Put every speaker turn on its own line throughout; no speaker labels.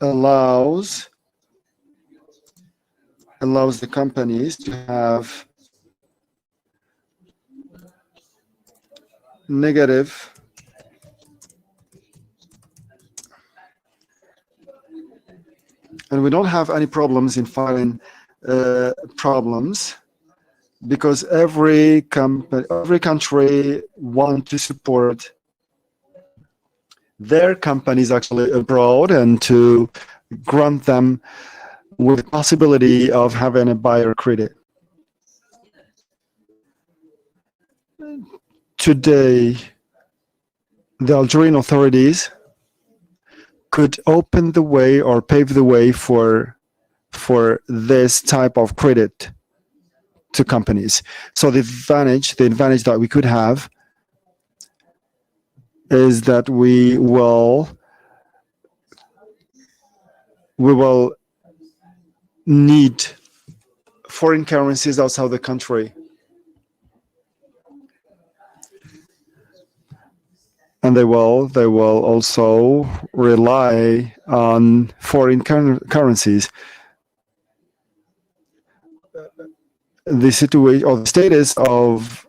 allows the companies to have negative and we don't have any problems in filing problems because every country wants to support their companies actually abroad and to grant them with the possibility of having a buyer credit. Today, the Algerian authorities could open the way or pave the way for this type of credit to companies. So the advantage that we could have is that we will need foreign currencies outside the country. And they will also rely on foreign currencies. The situation or the status of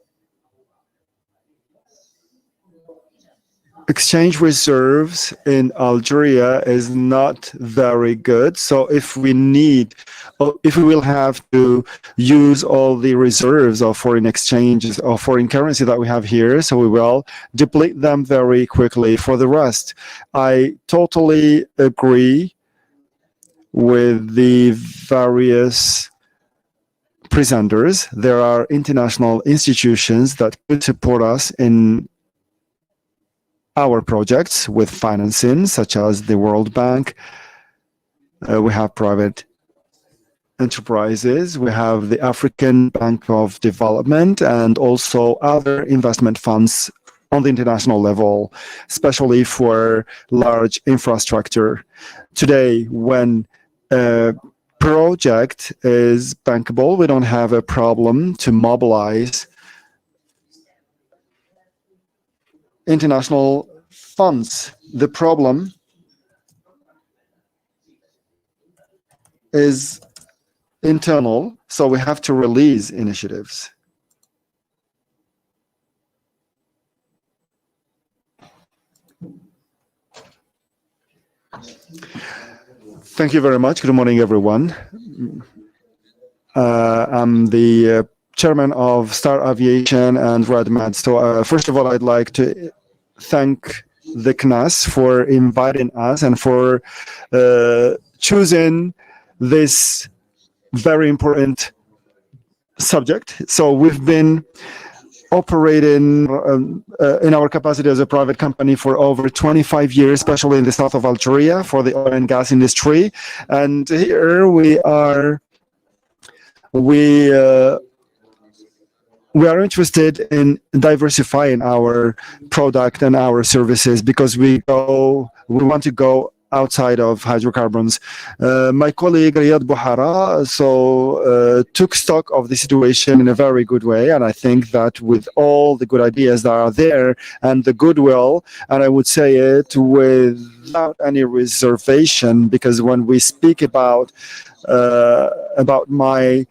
exchange reserves in Algeria is not very good. So if we will have to use all the reserves of foreign exchanges or foreign currency that we have here, so we will deplete them very quickly. For the rest, I totally agree with the various presenters. There are international institutions that could support us in our projects with financing, such as the World Bank. We have private enterprises. We have the African Bank of Development and also other investment funds on the international level, especially for large infrastructure. Today, when a project is bankable, we don't have a problem to mobilize international funds. The problem is internal, so we have to release initiatives. Thank you very much. Good morning, everyone. I'm the chairman of Star Aviation and RedMed. So first of all, I'd like to thank the CNAS for inviting us and for choosing this very important subject. So we've been operating in our capacity as a private company for over 25 years, especially in the south of Algeria for the oil and gas industry. And here we are interested in diversifying our product and our services because we want to go outside of hydrocarbons. My colleague Riyad Bouhara took stock of the situation in a very good way, and I think that with all the good ideas that are there and the goodwill, and I would say it without any reservation, because when we speak about my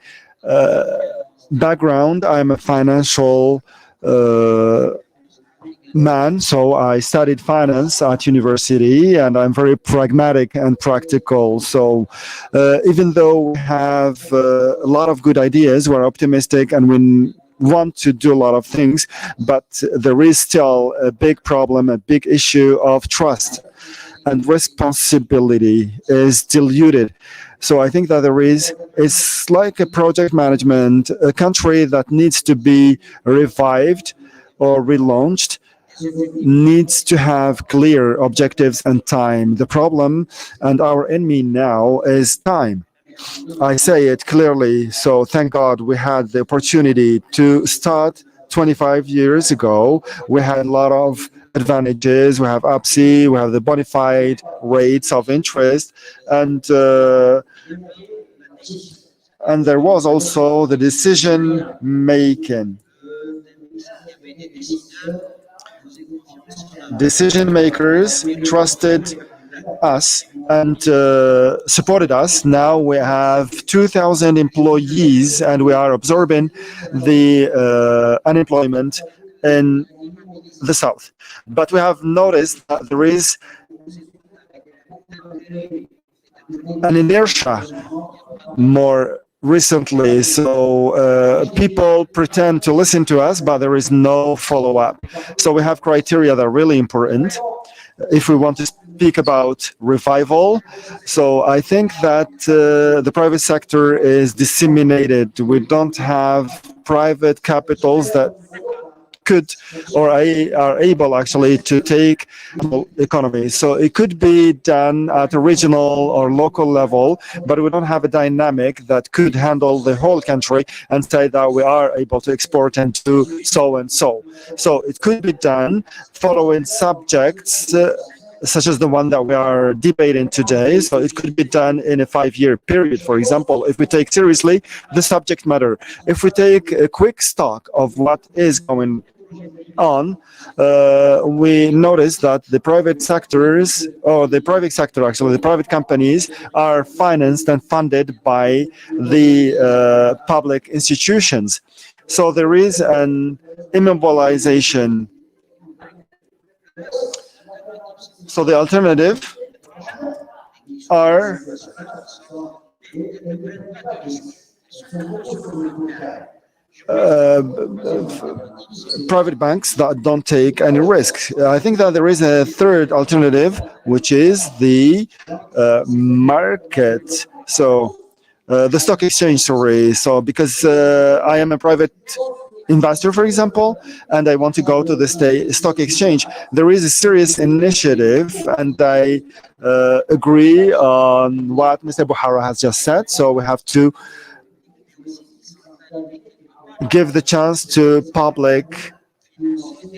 background, I'm a financial man, so I studied finance at university, and I'm very pragmatic and practical. So even though we have a lot of good ideas, we're optimistic and we want to do a lot of things, but there is still a big problem, a big issue of trust, and responsibility is diluted. So I think that it's like a project management, a country that needs to be revived or relaunched, needs to have clear objectives and time. The problem and our enemy now is time. I say it clearly. So thank God we had the opportunity to start 25 years ago. We had a lot of advantages. We have APSI, we have the bona fide rates of interest, and there was also the decision making. Decision makers trusted us and supported us. Now we have 2,000 employees and we are absorbing the unemployment in the south. But we have noticed that there is an inertia more recently. So people pretend to listen to us, but there is no follow-up. So we have criteria that are really important if we want to speak about revival. So I think that the private sector is disseminated. We don't have private capitals that could or are able actually to take economy. So it could be done at a regional or local level, but we don't have a dynamic that could handle the whole country and say that we are able to export and do so and so. So it could be done following subjects such as the one that we are debating today. So it could be done in a 5-year period, for example, if we take seriously the subject matter. If we take a quick stock of what is going on, we notice that the private sectors, or the private sector actually, the private companies are financed and funded by the public institutions. So there is an immobilization. So the alternative are private banks that don't take any risk. I think that there is a third alternative, which is the market. So the stock exchange, sorry. So because I am a private investor, for example, and I want to go to the stock exchange, there is a serious initiative, and I agree on what Mr. Buhara has just said. So we have to give the chance to public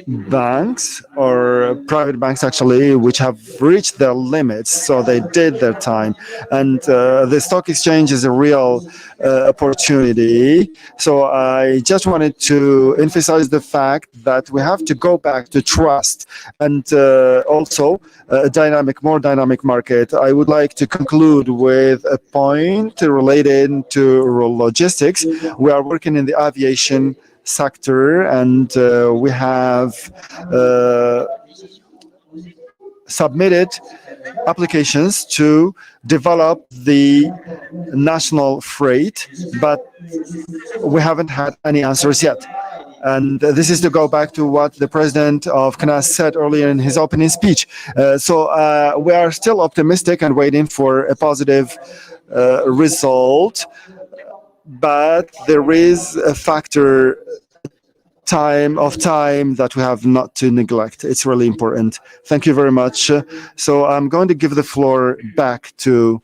banks or private banks actually, which have reached their limits, so they did their time. And the stock exchange is a real opportunity. So I just wanted to emphasize the fact that we have to go back to trust and also a more dynamic market. I would like to conclude with a point related to logistics. We are working in the aviation sector, and we have submitted applications to develop the national freight, but we haven't had any answers yet. And this is to go back to what the president of CNAS said earlier in his opening speech. So we are still optimistic and waiting for a positive result, but there is a factor time that we have not to neglect. It's really important. Thank you very much. So I'm going to give the floor back to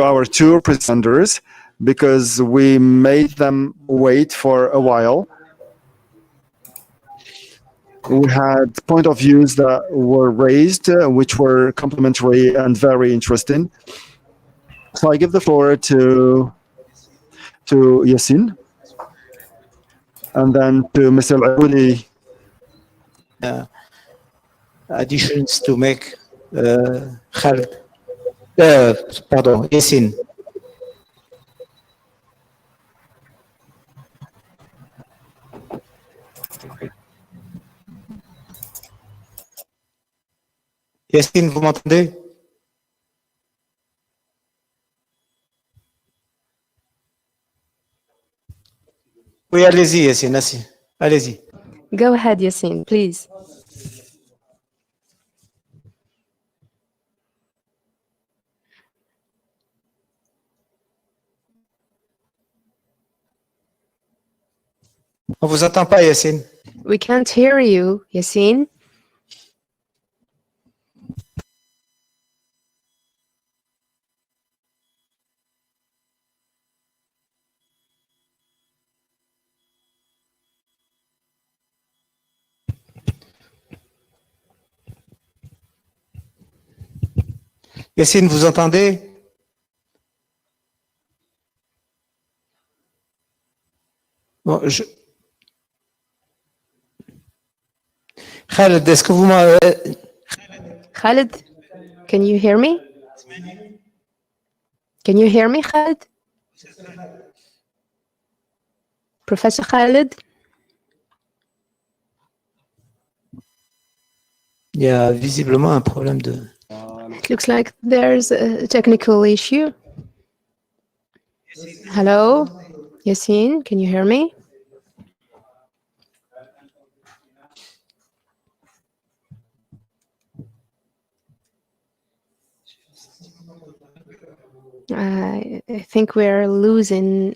our two presenters because we made them wait for a while. We had point of views that were raised, which were complementary and very interesting. So I give the floor to Yassine, and then to Mr. Al-Aouli.
Additions to make. Khaled. Pardon, Yassine. Yassine, vous m'entendez? Oui, allez-y, Yassine, allez-y.
Go ahead, Yassine, please.
On vous entend pas, Yassine.
We can't hear you, Yassine.
Yassine, vous entendez? Bon, Khaled, est-ce que vous m'avez...
Khaled, Can you hear me? Can you hear me, Khaled? Professor Khaled?
Il y a visiblement un problème de...
It looks like there's a technical issue. Hello? Yassine, can you hear me? I think we're losing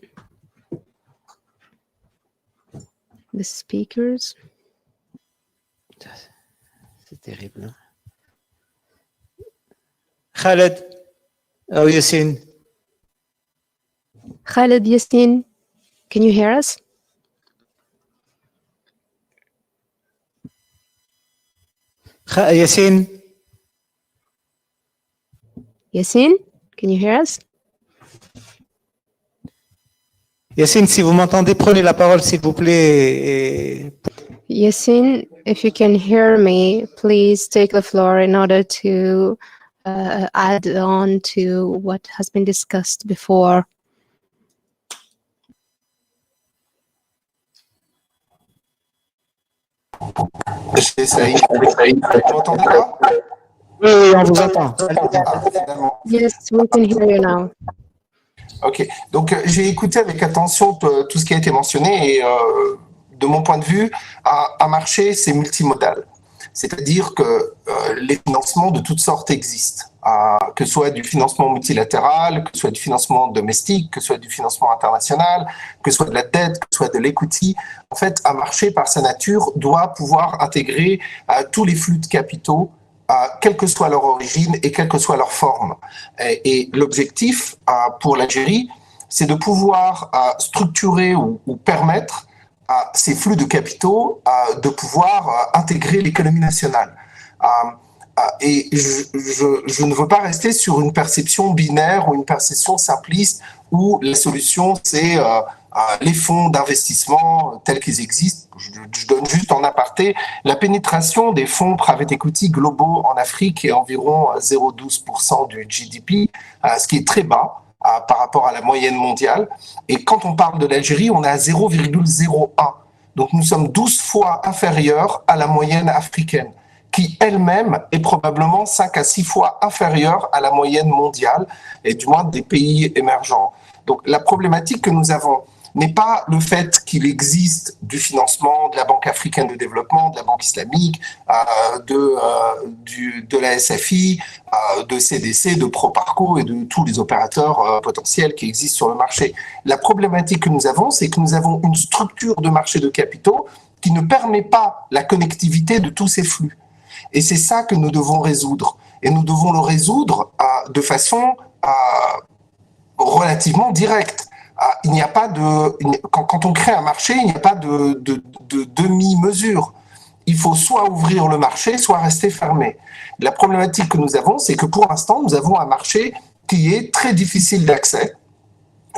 the speakers.
C'est terrible. Hein? Khaled, oh Yassine.
Khaled, Yassine, can you hear us?
Yassine.
Yassine, can you hear us?
Yassine, si vous m'entendez, prenez la parole, s'il vous plaît. Et...
Yassine, if you can hear me, please take the floor in order to add on to what has been discussed before.
J'essaye. Vous m'entendez là?
Oui, on vous entend.
Yes, we can hear you now.
Ok, donc j'ai écouté avec attention tout ce qui a été mentionné et de mon point de vue, un marché, c'est multimodal. C'est-à-dire que les financements de toutes sortes existent, que ce soit du financement multilatéral, que ce soit du financement domestique, que ce soit du financement international, que ce soit de la dette, que ce soit de l'equity. En fait, un marché, par sa nature, doit pouvoir intégrer tous les flux de capitaux, quelle que soit leur origine et quelle que soit leur forme. Et l'objectif pour l'Algérie, c'est de pouvoir structurer ou permettre ces flux de capitaux de pouvoir intégrer l'économie nationale. Et je ne veux pas rester sur une perception binaire ou une perception simpliste où la solution, c'est les fonds d'investissement tels qu'ils existent. Je donne juste en aparté, la pénétration des fonds private equity globaux en Afrique est environ 0,12% du GDP, ce qui est très bas par rapport à la moyenne mondiale. Et quand on parle de l'Algérie, on est à 0,01. Donc nous sommes 12 fois inférieurs à la moyenne africaine, qui elle-même est probablement 5 à 6 fois inférieure à la moyenne mondiale, et du moins des pays émergents. Donc la problématique que nous avons n'est pas le fait qu'il existe du financement de la Banque africaine de développement, de la Banque islamique, de la SFI, de CDC, de Proparco et de tous les opérateurs potentiels qui existent sur le marché. La problématique que nous avons, c'est que nous avons une structure de marché de capitaux qui ne permet pas la connectivité de tous ces flux. Et c'est ça que nous devons résoudre. Et nous devons le résoudre de façon relativement directe. Il n'y a pas quand on crée un marché, il n'y a pas de demi-mesure. Il faut soit ouvrir le marché, soit rester fermé. La problématique que nous avons, c'est que pour l'instant, nous avons un marché qui est très difficile d'accès.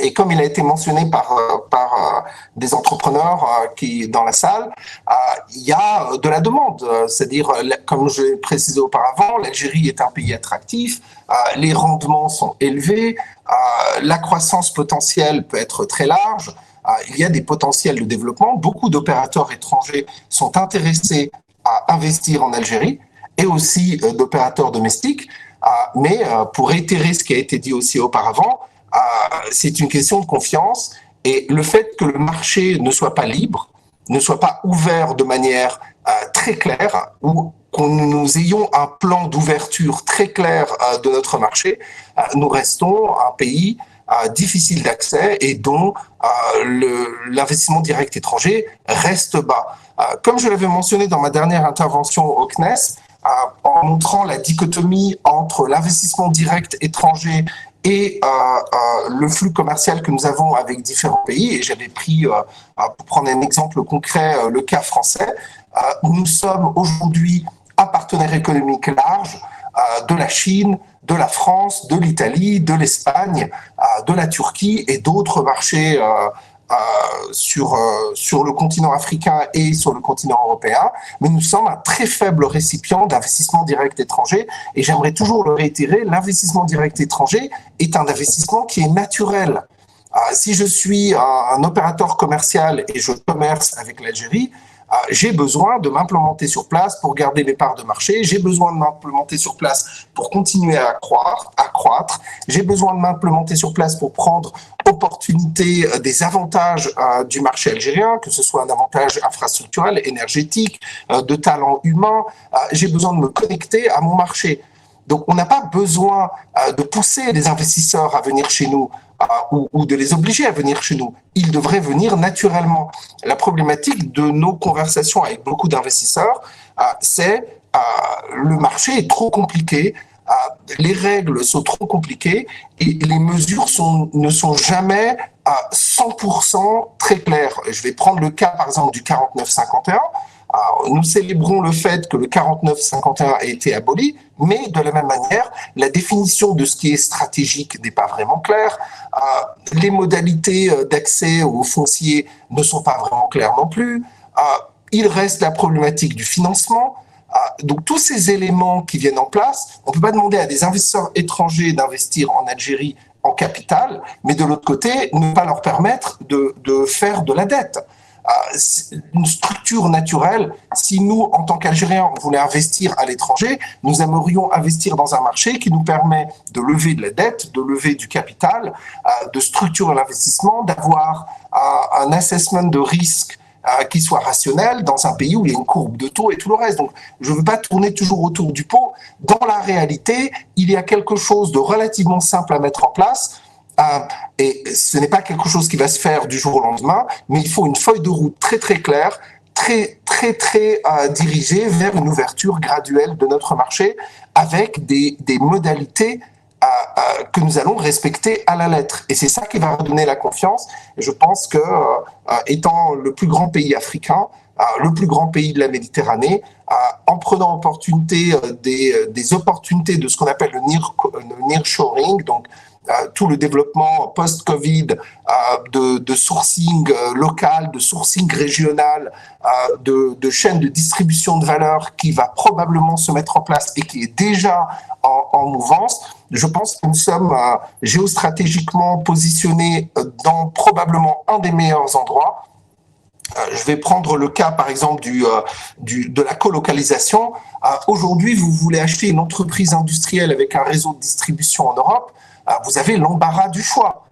Et comme il a été mentionné par des entrepreneurs qui dans la salle, il y a de la demande. C'est-à-dire, comme je l'ai précisé auparavant, l'Algérie est un pays attractif, les rendements sont élevés, la croissance potentielle peut être très large, il y a des potentiels de développement. Beaucoup d'opérateurs étrangers sont intéressés à investir en Algérie et aussi d'opérateurs domestiques. Mais pour réitérer ce qui a été dit aussi auparavant, c'est une question de confiance et le fait que le marché ne soit pas libre, ne soit pas ouvert de manière très claire ou qu'on nous ayons un plan d'ouverture très clair de notre marché, nous restons un pays difficile d'accès et dont l'investissement direct étranger reste bas. Comme je l'avais mentionné dans ma dernière intervention au CNES, en montrant la dichotomie entre l'investissement direct étranger et le flux commercial que nous avons avec différents pays, et j'avais pris, pour prendre un exemple concret, le cas français, nous sommes aujourd'hui un partenaire économique large de la Chine, de la France, de l'Italie, de l'Espagne, de la Turquie et d'autres marchés sur le continent africain et sur le continent européen, mais nous sommes un très faible récipient d'investissement direct étranger. Et j'aimerais toujours le réitérer, l'investissement direct étranger est un investissement qui est naturel. Si je suis un opérateur commercial et je commerce avec l'Algérie, j'ai besoin de m'implémenter sur place pour garder mes parts de marché, j'ai besoin de m'implémenter sur place pour continuer à croître, j'ai besoin de m'implémenter sur place pour prendre opportunité des avantages du marché algérien, que ce soit un avantage infrastructurel, énergétique, de talent humain, j'ai besoin de me connecter à mon marché. Donc on n'a pas besoin de pousser les investisseurs à venir chez nous, ou de les obliger à venir chez nous. Ils devraient venir naturellement. La problématique de nos conversations avec beaucoup d'investisseurs, c'est le marché est trop compliqué, les règles sont trop compliquées et les mesures ne sont jamais 100% très claires. Je vais prendre le cas par exemple du 49-51. Nous célébrons le fait que le 49-51 a été aboli, mais de la même manière, la définition de ce qui est stratégique n'est pas vraiment claire. Les modalités d'accès au foncier ne sont pas vraiment claires non plus. Il reste la problématique du financement. Donc tous ces éléments qui viennent en place, on ne peut pas demander à des investisseurs étrangers d'investir en Algérie en capital, mais de l'autre côté, ne pas leur permettre de faire de la dette. Une structure naturelle, si nous, en tant qu'Algériens, on voulait investir à l'étranger, nous aimerions investir dans un marché qui nous permet de lever de la dette, de lever du capital, de structurer l'investissement, d'avoir un assessment de risque qui soit rationnel dans un pays où il y a une courbe de taux et tout le reste. Donc, je ne veux pas tourner toujours autour du pot. Dans la réalité, il y a quelque chose de relativement simple à mettre en place. Et ce n'est pas quelque chose qui va se faire du jour au lendemain, mais il faut une feuille de route très très claire, très dirigée vers une ouverture graduelle de notre marché avec des modalités que nous allons respecter à la lettre. Et c'est ça qui va redonner la confiance. Et je pense que, étant le plus grand pays africain, le plus grand pays de la Méditerranée, en prenant opportunité des opportunités de ce qu'on appelle le nearshoring, donc tout le développement post-Covid de sourcing local, de sourcing régional, de chaînes de distribution de valeur qui va probablement se mettre en place et qui est déjà en mouvance. Je pense que nous sommes géostratégiquement positionnés dans probablement un des meilleurs endroits. Je vais prendre le cas, par exemple, de la colocalisation. Aujourd'hui, vous voulez acheter une entreprise industrielle avec un réseau de distribution en Europe, vous avez l'embarras du choix.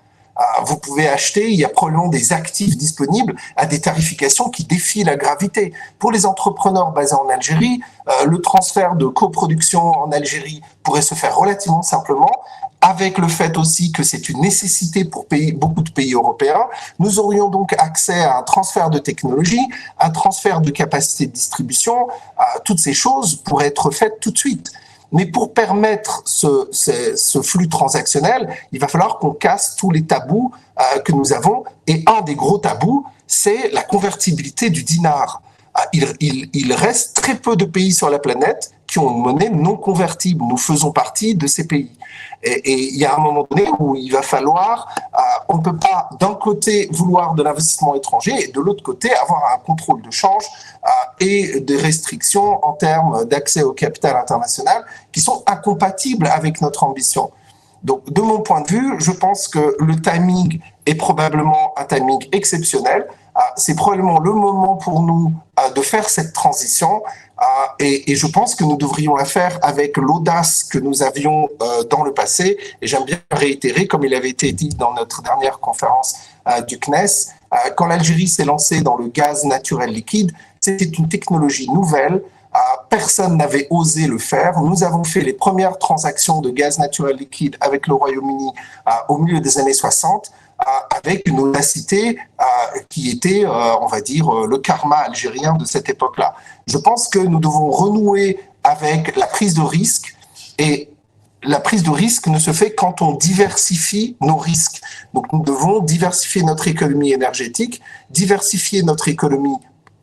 Vous pouvez acheter, il y a probablement des actifs disponibles à des tarifications qui défient la gravité. Pour les entrepreneurs basés en Algérie, le transfert de coproduction en Algérie pourrait se faire relativement simplement, avec le fait aussi que c'est une nécessité pour beaucoup de pays européens. Nous aurions donc accès à un transfert de technologie, un transfert de capacité de distribution. Toutes ces choses pourraient être faites tout de suite. Mais pour permettre ce flux transactionnel, il va falloir qu'on casse tous les tabous que nous avons. Et un des gros tabous, c'est la convertibilité du dinar. Il reste très peu de pays sur la planète qui ont une monnaie non convertible. Nous faisons partie de ces pays. Et il y a un moment donné où il va falloir, on ne peut pas d'un côté vouloir de l'investissement étranger et de l'autre côté avoir un contrôle de change et des restrictions en termes d'accès au capital international qui sont incompatibles avec notre ambition. Donc, de mon point de vue, je pense que le timing est probablement un timing exceptionnel. C'est probablement le moment pour nous de faire cette transition et je pense que nous devrions la faire avec l'audace que nous avions dans le passé. Et j'aime bien réitérer, comme il avait été dit dans notre dernière conférence du CNES, quand l'Algérie s'est lancée dans le gaz naturel liquide, c'était une technologie nouvelle. Personne n'avait osé le faire. Nous avons fait les premières transactions de gaz naturel liquide avec le Royaume-Uni au milieu des années 60, avec une audacité qui était, on va dire, le karma algérien de cette époque-là. Je pense que nous devons renouer avec la prise de risque, et la prise de risque ne se fait quand on diversifie nos risques. Donc nous devons diversifier notre économie énergétique, diversifier notre économie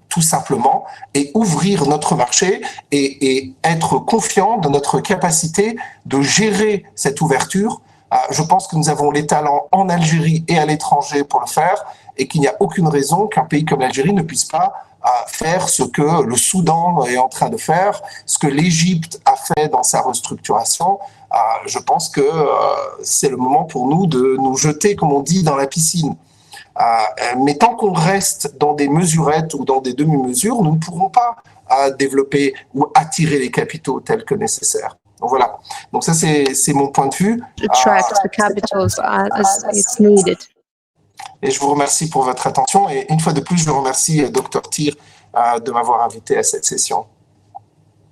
tout simplement, et ouvrir notre marché et être confiant dans notre capacité de gérer cette ouverture. Je pense que nous avons les talents en Algérie et à l'étranger pour le faire, et qu'il n'y a aucune raison qu'un pays comme l'Algérie ne puisse pas faire ce que le Soudan est en train de faire, ce que l'Égypte a fait dans sa restructuration. Je pense que c'est le moment pour nous de nous jeter, comme on dit, dans la piscine. Mais tant qu'on reste dans des mesurettes ou dans des demi-mesures, nous ne pourrons pas développer ou attirer les capitaux tels que nécessaire. Donc voilà. Donc ça, c'est mon point de vue.
Attract the capitals as it's needed.
Et je vous remercie pour votre attention. Et une fois de plus, je remercie Dr. Tir de m'avoir invité à cette session.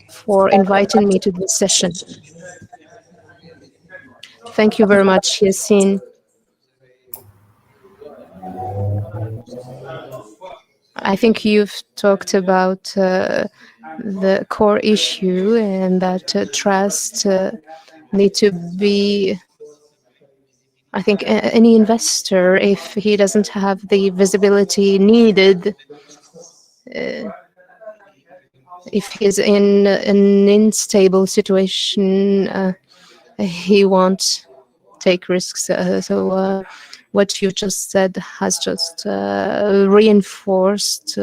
For inviting me to this session. Thank you very much, Yassine. I think you've talked about the core issue and that trust need to be, I think any investor, if he doesn't have the visibility needed, if he's in an unstable situation, he won't take risks. So what you just said has just reinforced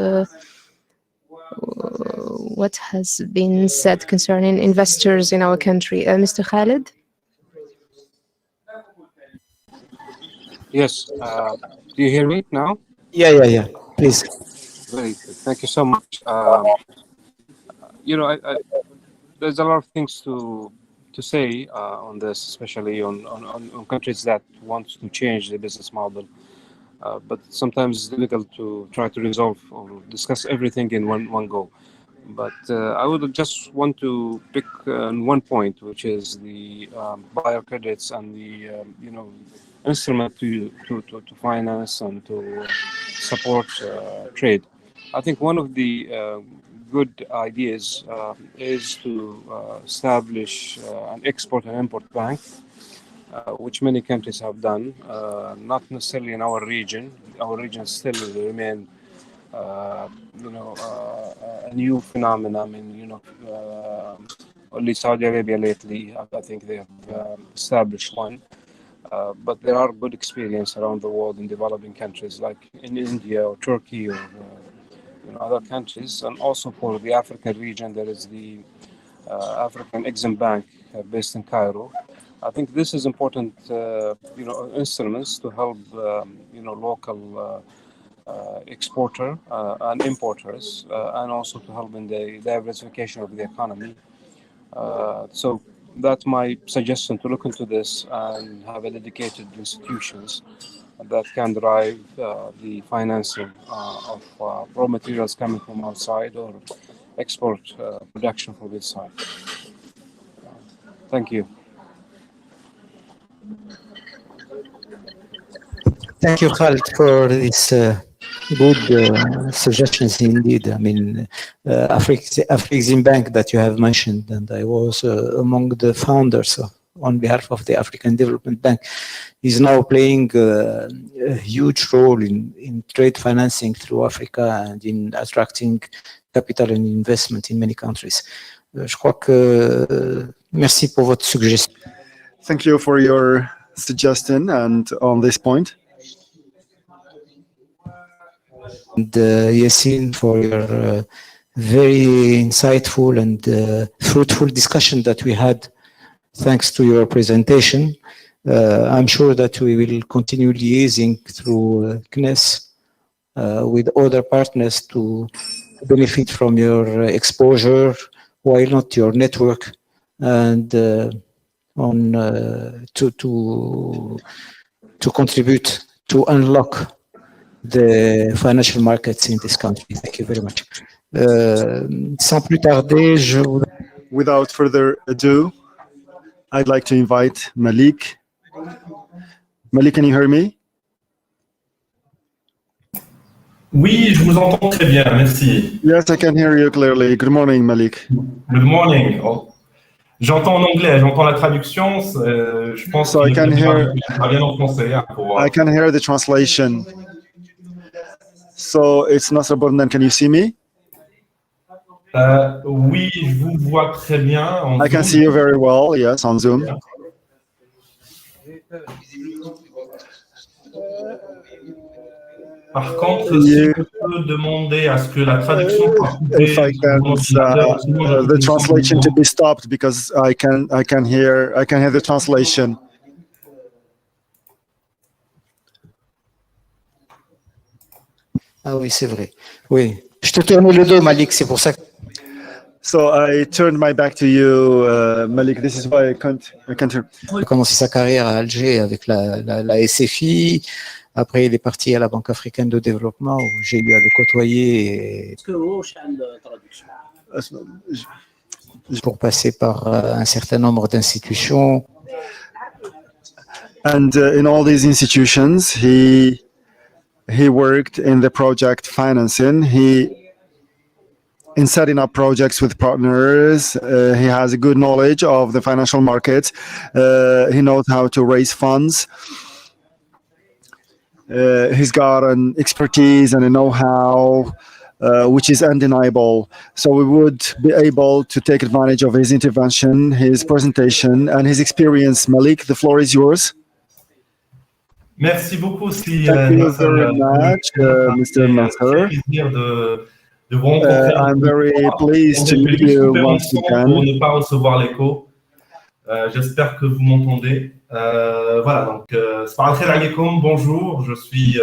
what has been said concerning investors in our country. Mr. Khalid?
Yes. Do you hear me now?
Yeah. Please.
Very good. Thank you so much. There's a lot of things to say on this, especially on countries that want to change the business model. But sometimes it's difficult to try to resolve or discuss everything in one go. But I would just want to pick one point, which is the buyer credits and the instrument to finance and to support trade. I think one of the good ideas is to establish an export and import bank, which many countries have done, not necessarily in our region. Our region still remain, a new phenomenon. Only Saudi Arabia lately, I think they have established one. But there are good experience around the world in developing countries like in India or Turkey or other countries. And also for the African region, there is the African Exim Bank based in Cairo. I think this is important, instruments to help, local exporter and importers, and also to help in the diversification of the economy. So that's my suggestion, to look into this and have a dedicated institutions that can drive the financing of raw materials coming from outside or export production from inside. Thank you.
Thank you, Khalid, for these good suggestions indeed. I mean, Afrexim Bank that you have mentioned, and I was among the founders on behalf of the African Development Bank, is now playing a huge role in trade financing through Africa and in attracting capital and investment in many countries. Je crois que merci pour votre suggestion.
Thank you for your suggestion and on this point.
And Yassine, for your very insightful and fruitful discussion that we had thanks to your presentation. I'm sure that we will continue liaising through CNES with other partners to benefit from your exposure, why not your network, and to contribute to unlock the financial markets in this country. Thank you very much. Sans plus tarder,
Without further ado, I'd like to invite Malik. Malik, can you hear me?
Oui, je vous entends très bien, merci.
Yes, I can hear you clearly. Good morning, Malik.
Good morning. Oh. J'entends en anglais, j'entends la traduction. Je pense
So
que
I can hear.
bien en français.
I can hear the translation. So it's Nasser Bordan. Can you see me?
Oui, je vous vois très bien.
I can see you very well. Yes, on Zoom.
Par contre, si je peux demander à ce que la traduction soit coupée,
if I can, the translation to be stopped because I can hear the translation.
Ah oui, c'est vrai. Oui. Je te tourne le dos, Malik, c'est pour ça que...
So I turned my back to you, Malik. This is why I can't turn.
Il a commencé sa carrière à Alger avec la SFI. Après, il est parti à la Banque africaine de développement où j'ai eu à le côtoyer pour passer par un certain nombre d'institutions.
And in all these institutions, he worked in the project financing. In setting up projects with partners, he has a good knowledge of the financial markets. He knows how to raise funds. He's got an expertise and a know-how which is undeniable. So we would be able to take advantage of his intervention, his presentation, and his experience. Malik, the floor is yours.
Merci beaucoup.
Thank you very much, Mr. Nasser. I'm very pleased to meet you once again.
Pour ne pas recevoir l'écho. J'espère que vous m'entendez. Voilà, donc, bonjour, je suis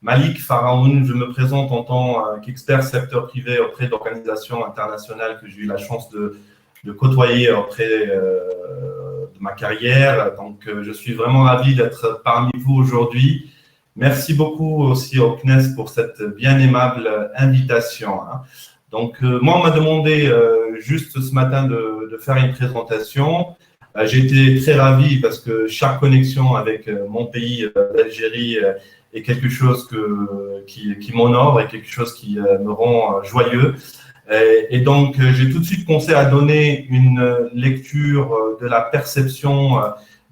Malik Faraoun. Je me présente en tant qu'expert secteur privé auprès d'organisations internationales que j'ai eu la chance de côtoyer auprès de ma carrière. Donc, je suis vraiment ravi d'être parmi vous aujourd'hui. Merci beaucoup aussi au CNES pour cette bien aimable invitation. Donc, moi, on m'a demandé juste ce matin de faire une présentation. J'ai été très ravi parce que chaque connexion avec mon pays, l'Algérie, est quelque chose qui m'honore et quelque chose qui me rend joyeux. Et donc, j'ai tout de suite pensé à donner une lecture de la perception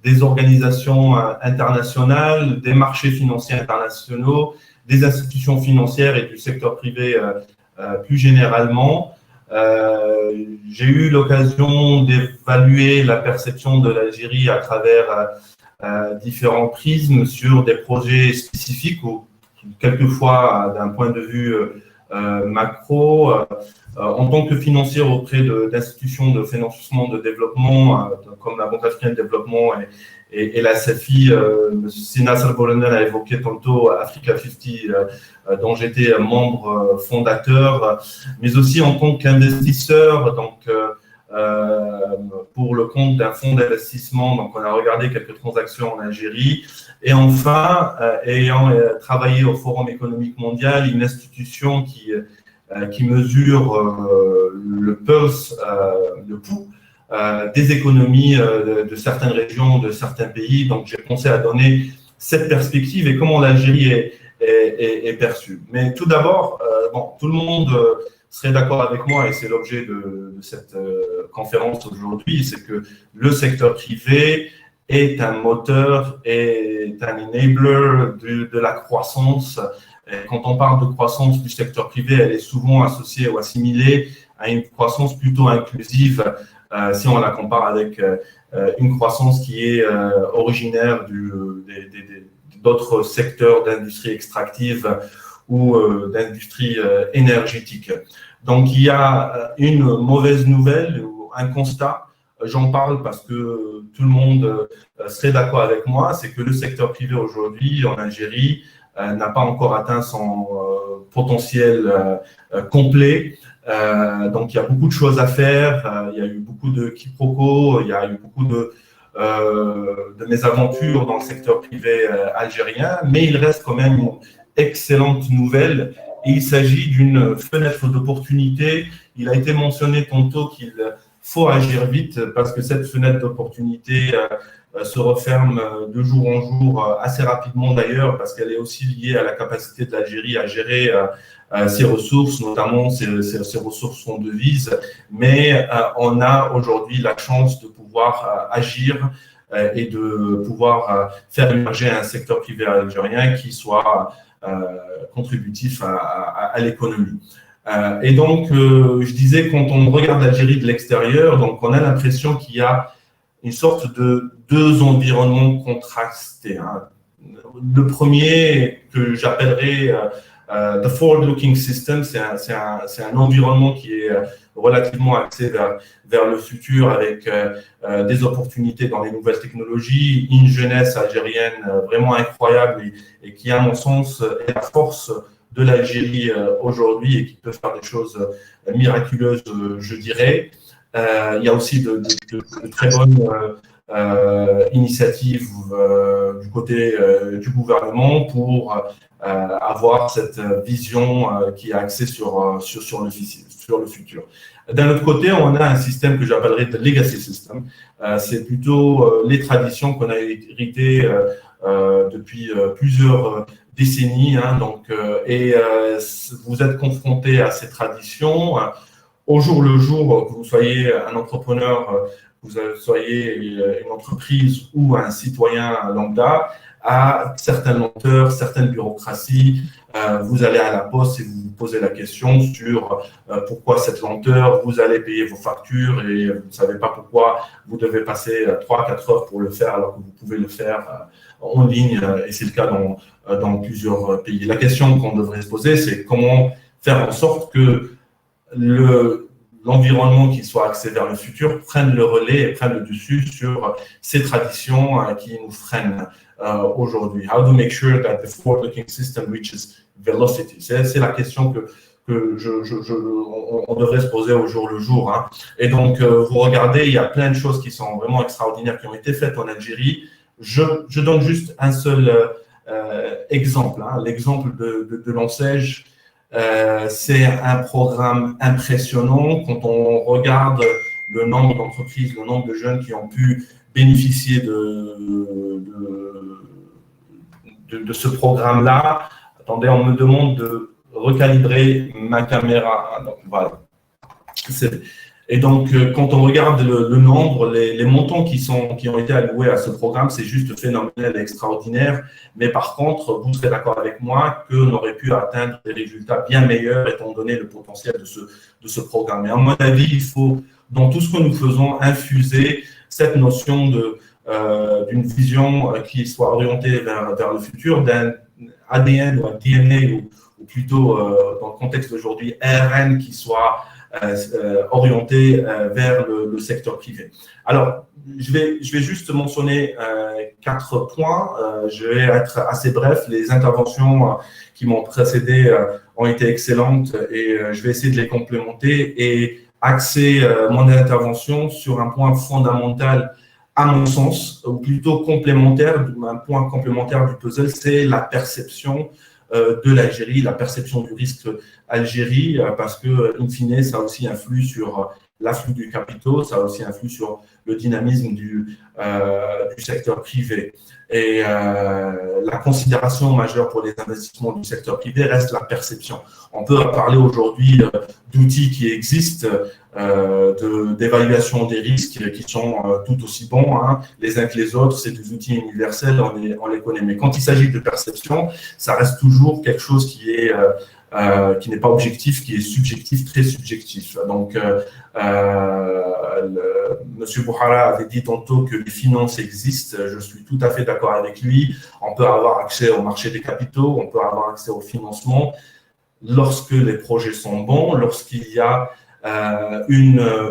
des organisations internationales, des marchés financiers internationaux, des institutions financières et du secteur privé plus généralement. J'ai eu l'occasion d'évaluer la perception de l'Algérie à travers différents prismes sur des projets spécifiques ou quelquefois d'un point de vue macro. En tant que financier auprès d'institutions de financement de développement comme la Banque africaine de développement et la SFI, M. Nasser Boulonel a évoqué tantôt Africa 50, dont j'étais membre fondateur, mais aussi en tant qu'investisseur, donc pour le compte d'un fonds d'investissement. Donc, on a regardé quelques transactions en Algérie. Et enfin, ayant travaillé au Forum économique mondial, une institution qui mesure le pulse, le pouls des économies de certaines régions, de certains pays. Donc, j'ai pensé à donner cette perspective et comment l'Algérie est perçue. Mais tout d'abord, bon, tout le monde serait d'accord avec moi, et c'est l'objet de cette conférence aujourd'hui, c'est que le secteur privé est un moteur, est un enabler de la croissance. Et quand on parle de croissance du secteur privé, elle est souvent associée ou assimilée à une croissance plutôt inclusive, si on la compare avec une croissance qui est originaire d'autres secteurs d'industrie extractive ou d'industrie énergétique. Donc, il y a une mauvaise nouvelle ou un constat, j'en parle parce que tout le monde serait d'accord avec moi, c'est que le secteur privé aujourd'hui en Algérie n'a pas encore atteint son potentiel complet. Donc, il y a beaucoup de choses à faire, il y a eu beaucoup de quiproquos, il y a eu beaucoup de mésaventures dans le secteur privé algérien, mais il reste quand même une excellente nouvelle. Et il s'agit d'une fenêtre d'opportunité. Il a été mentionné tantôt qu'il faut agir vite parce que cette fenêtre d'opportunité se referme de jour en jour, assez rapidement d'ailleurs, parce qu'elle est aussi liée à la capacité de l'Algérie à gérer ses ressources, notamment ses ressources en devises. Mais on a aujourd'hui la chance de pouvoir agir et de pouvoir faire émerger un secteur privé algérien qui soit contributif à l'économie. Et donc, je disais, quand on regarde l'Algérie de l'extérieur, donc on a l'impression qu'il y a une sorte de deux environnements contrastés. le premier que j'appellerais the forward-looking system, c'est un environnement qui est relativement axé vers le futur avec des opportunités dans les nouvelles technologies, une jeunesse algérienne vraiment incroyable et qui, à mon sens, est la force de l'Algérie aujourd'hui et qui peut faire des choses miraculeuses, je dirais. Il y a aussi de très bonnes initiatives du côté du gouvernement pour avoir cette vision qui est axée sur le futur. D'un autre côté, on a un système que j'appellerais de legacy system. C'est plutôt les traditions qu'on a héritées depuis plusieurs décennies. Vous êtes confronté à ces traditions au jour le jour, que vous soyez un entrepreneur, que vous soyez une entreprise ou un citoyen lambda, à certaines lenteurs, certaines bureaucraties. Vous allez à la poste et vous vous posez la question sur pourquoi cette lenteur, vous allez payer vos factures et vous ne savez pas pourquoi vous devez passer 3-4 heures pour le faire alors que vous pouvez le faire en ligne et c'est le cas dans plusieurs pays. La question qu'on devrait se poser, c'est comment faire en sorte que l'environnement qui soit axé vers le futur prenne le relais et prenne le dessus sur ces traditions qui nous freinent aujourd'hui. How to make sure that the forward-looking system reaches velocity? C'est la question que on devrait se poser au jour le jour. Et donc, vous regardez, il y a plein de choses qui sont vraiment extraordinaires qui ont été faites en Algérie. Je donne juste un seul exemple, l'exemple de l'ANSEJ. C'est un programme impressionnant quand on regarde le nombre d'entreprises, le nombre de jeunes qui ont pu bénéficier de ce programme-là. Attendez, on me demande de recalibrer ma caméra. Donc, voilà. Et donc, quand on regarde le nombre, les montants qui ont été alloués à ce programme, c'est juste phénoménal et extraordinaire. Mais par contre, vous serez d'accord avec moi qu'on aurait pu atteindre des résultats bien meilleurs étant donné le potentiel de ce programme. Et à mon avis, il faut, dans tout ce que nous faisons, infuser cette notion d'une vision qui soit orientée vers le futur, d'un ADN ou un DNA, ou plutôt, dans le contexte d'aujourd'hui, RN qui soit orienté vers le secteur privé. Alors, je vais juste mentionner 4 points. Je vais être assez bref. Les interventions qui m'ont précédé ont été excellentes et je vais essayer de les complémenter et axer mon intervention sur un point fondamental à mon sens, ou plutôt complémentaire, un point complémentaire du puzzle, c'est la perception de l'Algérie, la perception du risque Algérie, parce que, in fine, ça aussi influe sur l'afflux du capitaux, ça aussi influe sur le dynamisme du secteur privé. Et la considération majeure pour les investissements du secteur privé reste la perception. On peut parler aujourd'hui d'outils qui existent, d'évaluation des risques qui sont tout aussi bons, les uns que les autres, c'est des outils universels, on les connaît. Mais quand il s'agit de perception, ça reste toujours quelque chose qui n'est pas objectif, qui est subjectif, très subjectif. Donc, Monsieur Bouhara avait dit tantôt que les finances existent. Je suis tout à fait d'accord avec lui. On peut avoir accès au marché des capitaux, on peut avoir accès au financement lorsque les projets sont bons, lorsqu'il y a une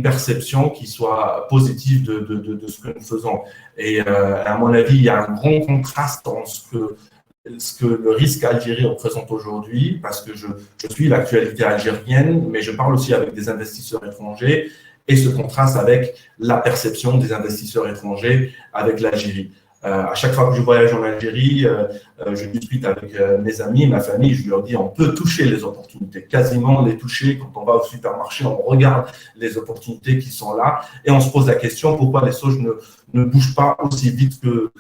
perception qui soit positive de ce que nous faisons. Et à mon avis, il y a un grand contraste entre ce que le risque Algérie représente aujourd'hui, parce que je suis l'actualité algérienne, mais je parle aussi avec des investisseurs étrangers, et ce contraste avec la perception des investisseurs étrangers avec l'Algérie. À chaque fois que je voyage en Algérie, je discute avec mes amis, ma famille, je leur dis on peut toucher les opportunités, quasiment les toucher. Quand on va au supermarché, on regarde les opportunités qui sont là et on se pose la question pourquoi les choses ne bougent pas aussi vite que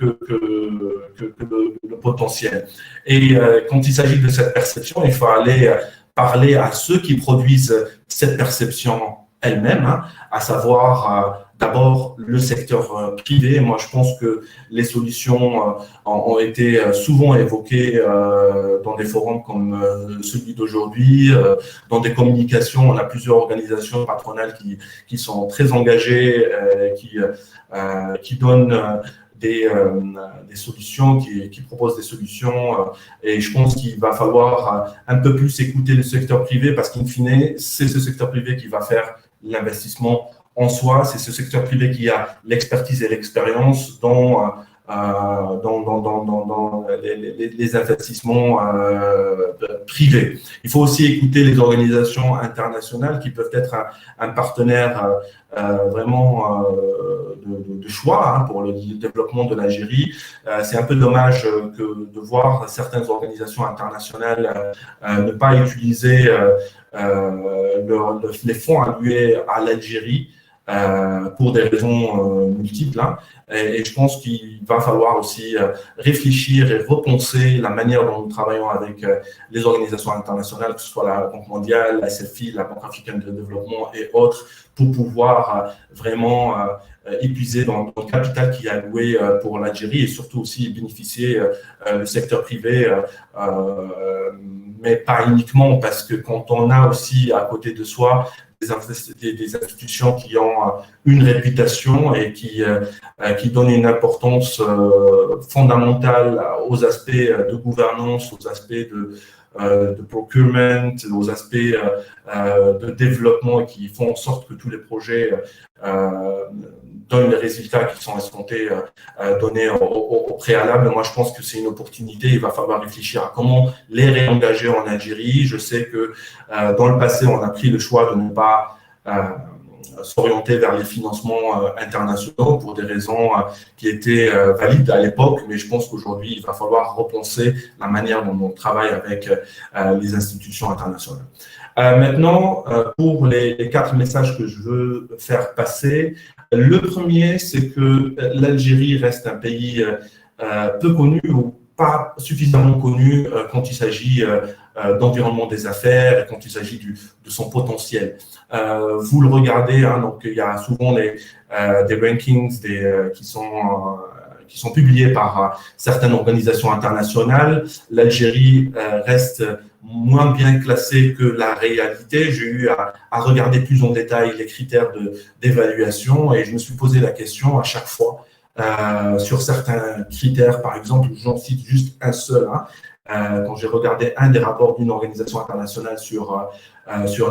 le potentiel. Et quand il s'agit de cette perception, il faut aller parler à ceux qui produisent cette perception elle-même, à savoir d'abord le secteur privé. Moi, je pense que les solutions ont été souvent évoquées dans des forums comme celui d'aujourd'hui. Dans des communications, on a plusieurs organisations patronales qui sont très engagées, qui donnent des solutions, qui propose des solutions. Et je pense qu'il va falloir un peu plus écouter le secteur privé parce qu'in fine, c'est ce secteur privé qui va faire l'investissement en soi. C'est ce secteur privé qui a l'expertise et l'expérience dans les investissements privés. Il faut aussi écouter les organisations internationales qui peuvent être un partenaire vraiment de choix pour le développement de l'Algérie. C'est un peu dommage de voir certaines organisations internationales ne pas utiliser les fonds alloués à l'Algérie pour des raisons multiples. Et je pense qu'il va falloir aussi réfléchir et repenser la manière dont nous travaillons avec les organisations internationales, que ce soit la Banque mondiale, la SFI, la Banque africaine de développement et autres, pour pouvoir vraiment épuiser dans le capital qui est alloué pour l'Algérie et surtout aussi bénéficier le secteur privé, mais pas uniquement, parce que quand on a aussi à côté de soi des institutions qui ont une réputation et qui donnent une importance fondamentale aux aspects de gouvernance, aux aspects de procurement, aux aspects de développement qui font en sorte que tous les projets donnent les résultats qui sont escomptés, donnés au préalable. Moi, je pense que c'est une opportunité. Il va falloir réfléchir à comment les réengager en Algérie. Je sais que dans le passé, on a pris le choix de ne pas s'orienter vers les financements internationaux pour des raisons qui étaient valides à l'époque, mais je pense qu'aujourd'hui, il va falloir repenser la manière dont on travaille avec les institutions internationales. Maintenant, pour les 4 messages que je veux faire passer, le premier, c'est que l'Algérie reste un pays peu connu ou pas suffisamment connu quand il s'agit d'environnement des affaires et quand il s'agit de son potentiel. Vous le regardez, donc il y a souvent des rankings qui sont publiés par certaines organisations internationales. L'Algérie reste moins bien classée que la réalité. J'ai eu à regarder plus en détail les critères d'évaluation et je me suis posé la question à chaque fois sur certains critères. Par exemple, j'en cite juste un seul. Quand j'ai regardé un des rapports d'une organisation internationale sur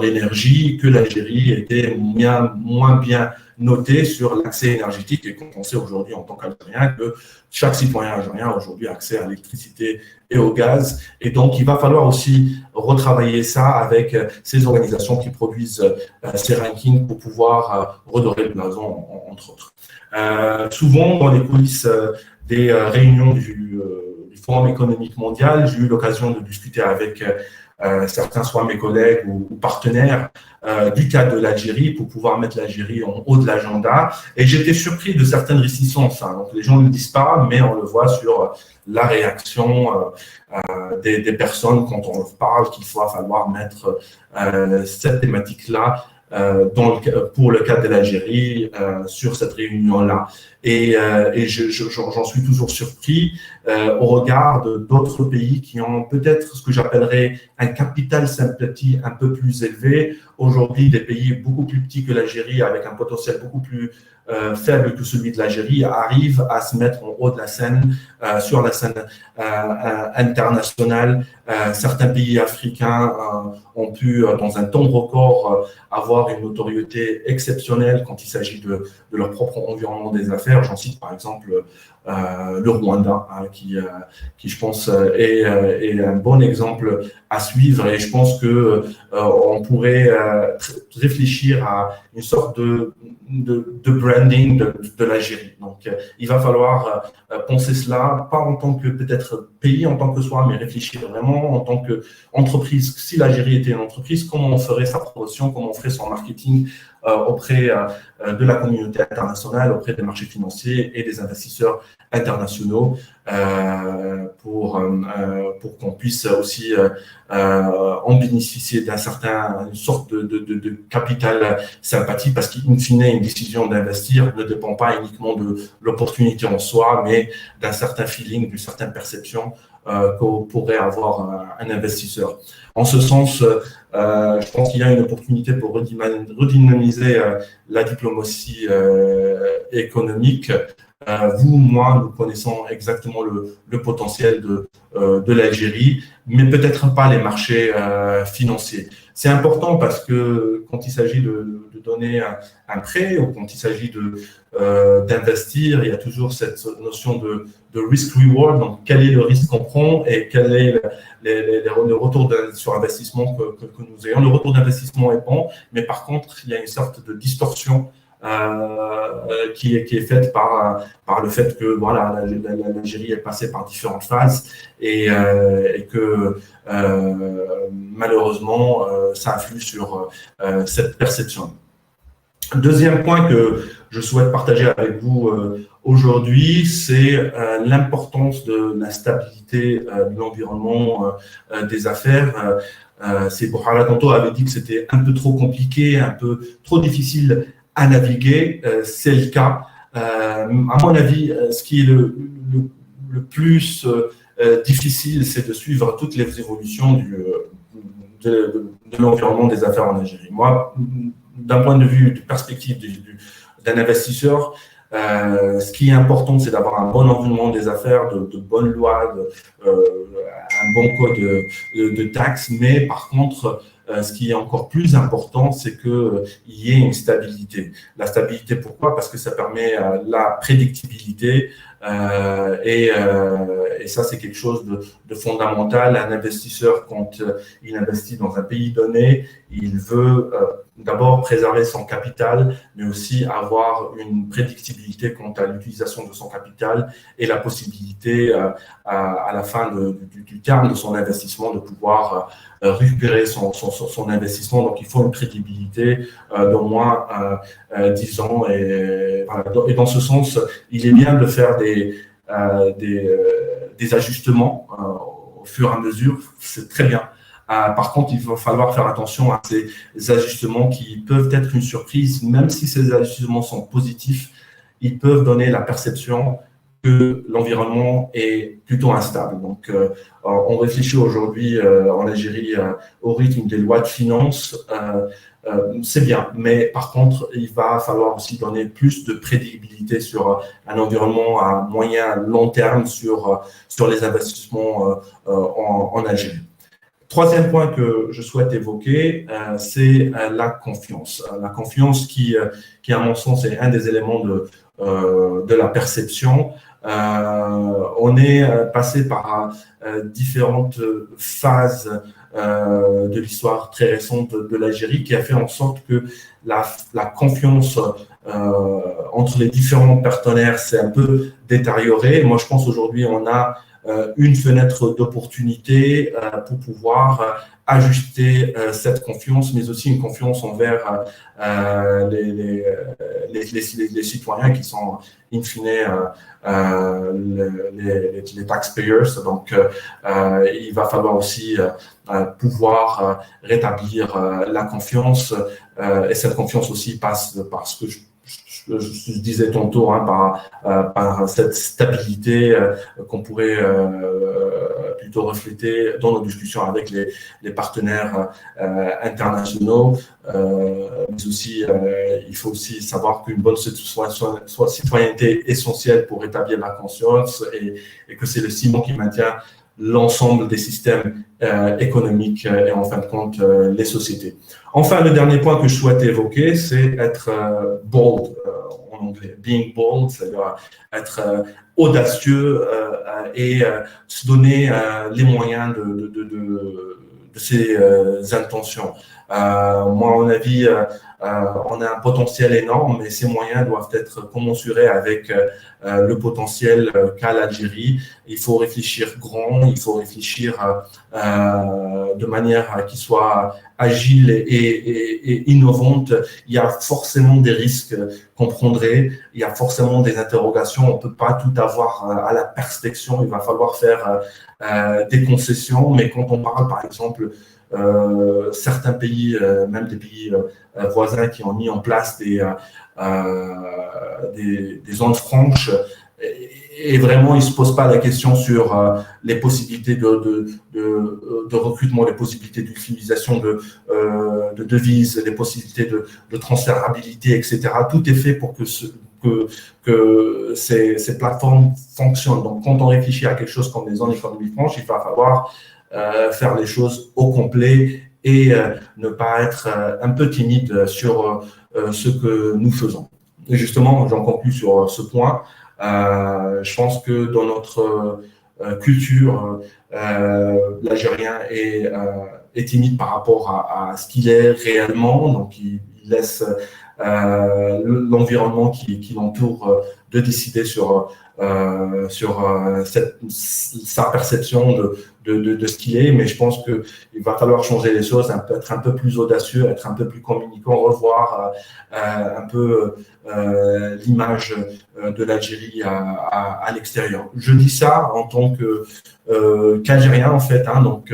l'énergie, que l'Algérie était moins bien notée sur l'accès énergétique et qu'on sait aujourd'hui en tant qu'Algérien que chaque citoyen algérien a aujourd'hui accès à l'électricité et au gaz. Et donc, il va falloir aussi retravailler ça avec ces organisations qui produisent ces rankings pour pouvoir redorer le blason, entre autres. Souvent, dans les coulisses des réunions du Forum économique mondial, j'ai eu l'occasion de discuter avec certains, soit mes collègues ou partenaires, du cas de l'Algérie pour pouvoir mettre l'Algérie en haut de l'agenda. Et j'étais surpris de certaines réticences. Donc, les gens ne le disent pas, mais on le voit sur la réaction des personnes quand on leur parle qu'il va falloir mettre cette thématique-là pour le cas de l'Algérie sur cette réunion-là. Et j'en suis toujours surpris au regard d'autres pays qui ont peut-être ce que j'appellerais un capital sympathie un peu plus élevé. Aujourd'hui, des pays beaucoup plus petits que l'Algérie, avec un potentiel beaucoup plus faible que celui de l'Algérie, arrivent à se mettre en haut de la scène, sur la scène internationale. Certains pays africains ont pu, dans un temps record, avoir une notoriété exceptionnelle quand il s'agit de leur propre environnement des affaires. J'en cite par exemple le Rwanda, qui je pense est un bon exemple à suivre, et je pense que on pourrait réfléchir à une sorte de branding de l'Algérie. Donc, il va falloir penser cela, pas en tant que peut-être pays en tant que soi, mais réfléchir vraiment en tant qu'entreprise. Si l'Algérie était une entreprise, comment on ferait sa promotion, comment on ferait son marketing auprès de la communauté internationale, auprès des marchés financiers et des investisseurs internationaux, pour qu'on puisse aussi en bénéficier une sorte de capital sympathie, parce qu'in fine, une décision d'investir ne dépend pas uniquement de l'opportunité en soi, mais d'un certain feeling, d'une certaine perception qu'on pourrait avoir un investisseur. En ce sens, je pense qu'il y a une opportunité pour redynamiser la diplomatie économique vous, moi, nous connaissons exactement le potentiel de l'Algérie, mais peut-être pas les marchés financiers. C'est important parce que quand il s'agit de donner un prêt ou quand il s'agit d'investir, il y a toujours cette notion de risk-reward, donc quel est le risque qu'on prend et quel est le retour sur investissement que nous ayons. Le retour d'investissement est bon, mais par contre, il y a une sorte de distorsion qui est faite par le fait que voilà, l'Algérie est passée par différentes phases et que malheureusement, ça influe sur cette perception. Deuxième point que je souhaite partager avec vous aujourd'hui, c'est l'importance de la stabilité de l'environnement des affaires. C'est Bouhara tantôt avait dit que c'était un peu trop compliqué, un peu trop difficile à naviguer. C'est le cas. À mon avis, ce qui est le plus difficile, c'est de suivre toutes les évolutions de l'environnement des affaires en Algérie. Moi, d'un point de vue, de perspective d'un investisseur, ce qui est important, c'est d'avoir un bon environnement des affaires, de bonnes lois, un bon code de taxes, mais par contre, ce qui est encore plus important, c'est qu'il y ait une stabilité. La stabilité, pourquoi? Parce que ça permet la prédictibilité et ça, c'est quelque chose de fondamental. Un investisseur, quand il investit dans un pays donné, il veut d'abord préserver son capital, mais aussi avoir une prédictibilité quant à l'utilisation de son capital et la possibilité à la fin du terme de son investissement de pouvoir récupérer son investissement. Donc, il faut une crédibilité d'au moins 10 ans. Et dans ce sens, il est bien de faire des ajustements au fur et à mesure. C'est très bien. Par contre, il va falloir faire attention à ces ajustements qui peuvent être une surprise. Même si ces ajustements sont positifs, ils peuvent donner la perception que l'environnement est plutôt instable. Donc, on réfléchit aujourd'hui en Algérie au rythme des lois de finances. C'est bien, mais par contre, il va falloir aussi donner plus de prédictibilité sur un environnement à moyen, long terme sur les investissements en Algérie. Troisième point que je souhaite évoquer, c'est la confiance. La confiance qui, à mon sens, est un des éléments de la perception. On est passé par différentes phases de l'histoire très récente de l'Algérie qui a fait en sorte que la confiance entre les différents partenaires s'est un peu détériorée. Moi, je pense aujourd'hui on a une fenêtre d'opportunité pour pouvoir ajuster cette confiance, mais aussi une confiance envers les citoyens qui sont in fine les taxpayers. Donc, il va falloir aussi pouvoir rétablir la confiance et cette confiance aussi passe par ce que je disais tantôt, par cette stabilité qu'on pourrait plutôt refléter dans nos discussions avec les partenaires internationaux. Mais aussi, il faut aussi savoir qu'une bonne citoyenneté est essentielle pour rétablir la conscience et que c'est le ciment qui maintient l'ensemble des systèmes économiques et en fin de compte les sociétés. Enfin, le dernier point que je souhaite évoquer, c'est être bold en anglais. Being bold, c'est-à-dire être audacieux et se donner les moyens de ses intentions. Moi, à mon avis, on a un potentiel énorme, mais ces moyens doivent être commensurés avec le potentiel qu'a l'Algérie. Il faut réfléchir grand, il faut réfléchir de manière qui soit agile et innovante. Il y a forcément des risques qu'on prendrait, il y a forcément des interrogations, on ne peut pas tout avoir à la perfection, il va falloir faire des concessions, mais quand on parle par exemple certains pays, même des pays voisins qui ont mis en place des zones franches et vraiment ils ne se posent pas la question sur les possibilités de recrutement, les possibilités d'utilisation de devises, les possibilités de transférabilité, etc. Tout est fait pour que que ces plateformes fonctionnent. Donc, quand on réfléchit à quelque chose comme les zones économiques franches, il va falloir faire les choses au complet et ne pas être un peu timide sur ce que nous faisons. Et justement, j'en conclus sur ce point. Je pense que dans notre culture, l'Algérien est timide par rapport à ce qu'il est réellement, donc il laisse l'environnement qui l'entoure de décider sur sa perception de ce qu'il est, mais je pense qu'il va falloir changer les choses, être un peu plus audacieux, être un peu plus communicant, revoir un peu l'image de l'Algérie à l'extérieur. Je dis ça en tant qu'Algérien, en fait, hein, donc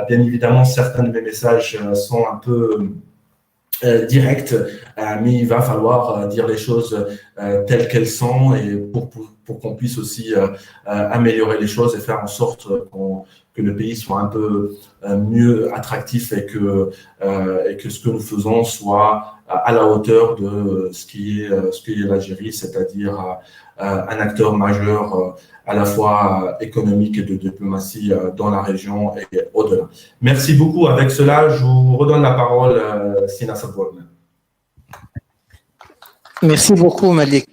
bien évidemment, certains de mes messages sont un peu directs, mais il va falloir dire les choses telles qu'elles sont et pour qu'on puisse aussi améliorer les choses et faire en sorte que le pays soit un peu mieux attractif et que ce que nous faisons soit à la hauteur de ce qui est l'Algérie, c'est-à-dire un acteur majeur à la fois économique et de diplomatie dans la région et au-delà. Merci beaucoup. Avec cela, je vous redonne la parole, Sina Sabouane.
Merci beaucoup, Malik.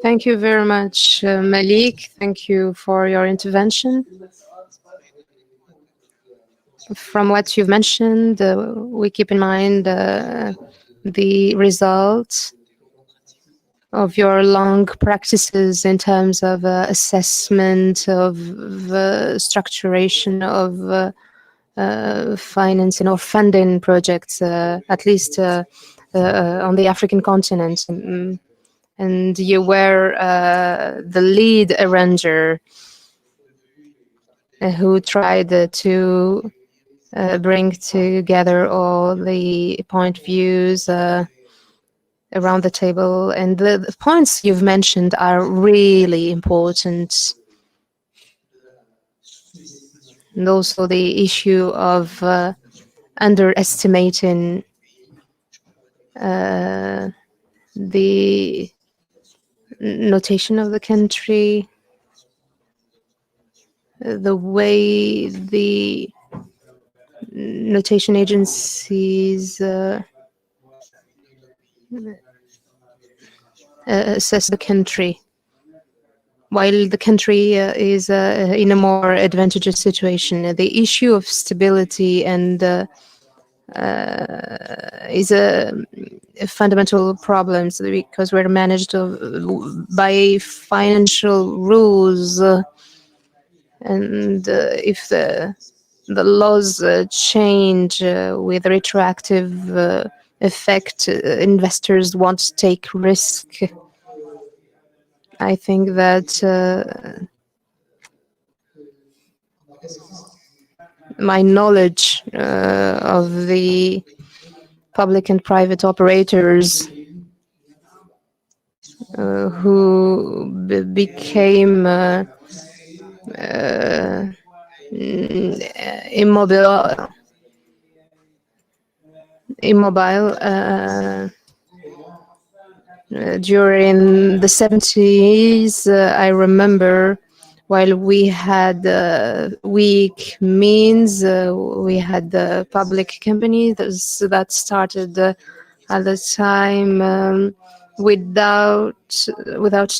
Thank you very much, Malik. Thank you for your intervention. From what you've mentioned, we keep in mind the results of your long practices in terms of assessment, of structuration of financing or funding projects, at least on the African continent. And you were the lead arranger who tried to bring together all the point views around the table. And the points you've mentioned are really important. And also the issue of underestimating the notation of the country, the way the notation agencies assess the country, while the country is in a more advantageous situation. The issue of stability and is a fundamental problem because we're managed by financial rules, and if the laws change with retroactive effect, investors won't take risk. I think that my knowledge of the public and private operators who became immobile during the 70s. I remember while we had weak means, we had the public company that started at the time without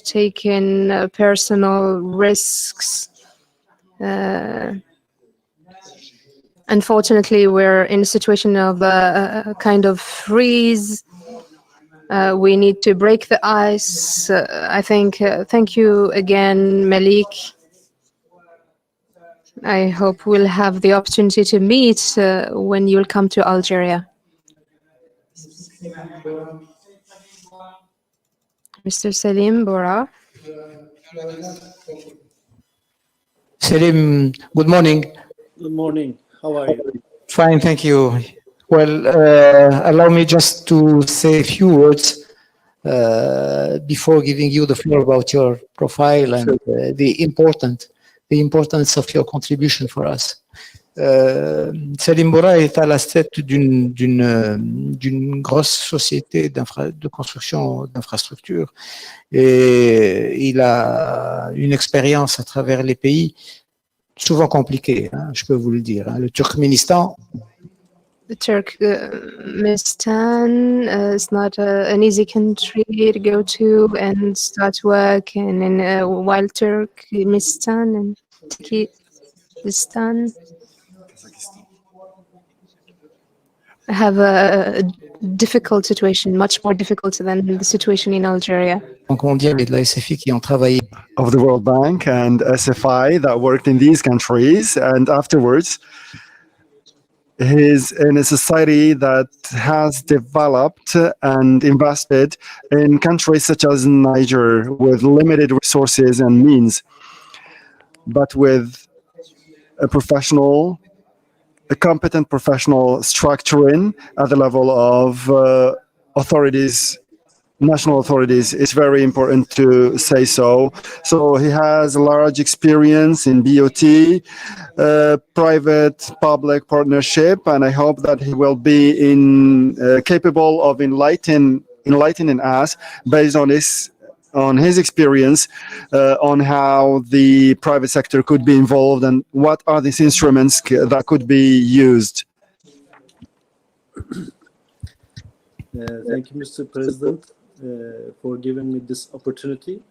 taking personal risks. Unfortunately, we're in a situation of a kind of freeze. We need to break the ice. I think. Thank you again, Malik. I hope we'll have the opportunity to meet when you'll come to Algeria. Mr. Salim Bora.
Salim, good morning.
Good morning. How are you?
Fine, thank you. Well, allow me just to say a few words before giving you the floor about your profile and the importance of your contribution for us. Salim Boura est à la tête d'une grosse société de construction d'infrastructures et il a une expérience à travers les pays souvent compliquée, hein, je peux vous le dire. Hein. Le Turkménistan.
The Turkmenistan is not an easy country to go to and start work, and in while Turkmenistan and Tajikistan have a difficult situation, much more difficult than the situation in Algeria.
Banque mondiale et de la SFI qui ont travaillé.
Of the World Bank and SFI that worked in these countries, and afterwards he's in a society that has developed and invested in countries such as Niger with limited resources and means, but with a competent professional structuring at the level of authorities, national authorities. It's very important to say so. So he has a large experience in BOT, private-public partnership, and I hope that he will be capable of enlightening us based on his experience on how the private sector could be involved and what are these instruments that could be used.
Thank you, Mr. President, for giving me this opportunity.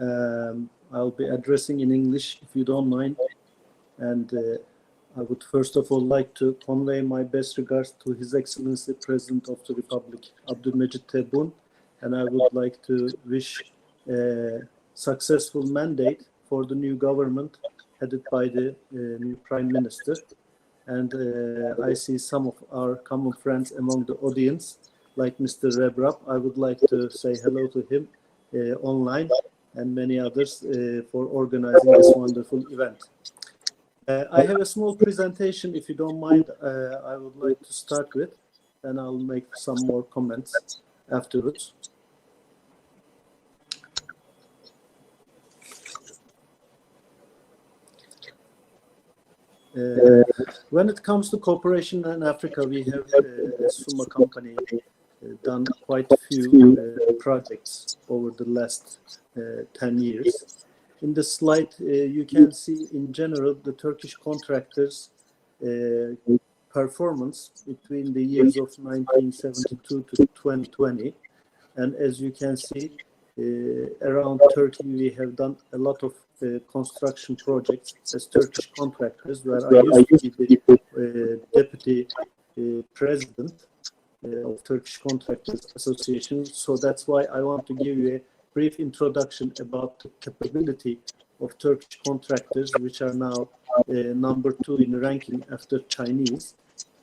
I'll be addressing in English, if you don't mind. And I would first of all like to convey my best regards to His Excellency President of the Republic, Abdülmecit Tebboune. And I would like to wish a successful mandate for the new government headed by the new Prime Minister. And I see some of our common friends among the audience, like Mr. Rebrab. I would like to say hello to him online and many others for organizing this wonderful event. I have a small presentation, if you don't mind, I would like to start with, and I'll make some more comments afterwards. When it comes to cooperation in Africa, we have as Suma company done quite a few projects over the last 10 years. In the slide, you can see in general the Turkish contractors' performance between the years of 1972 to 2020. And as you can see, around Turkey, we have done a lot of construction projects as Turkish contractors, where I used to be the deputy president of Turkish Contractors Association. So that's why I want to give you a brief introduction about the capability of Turkish contractors, which are now number 2 in ranking after Chinese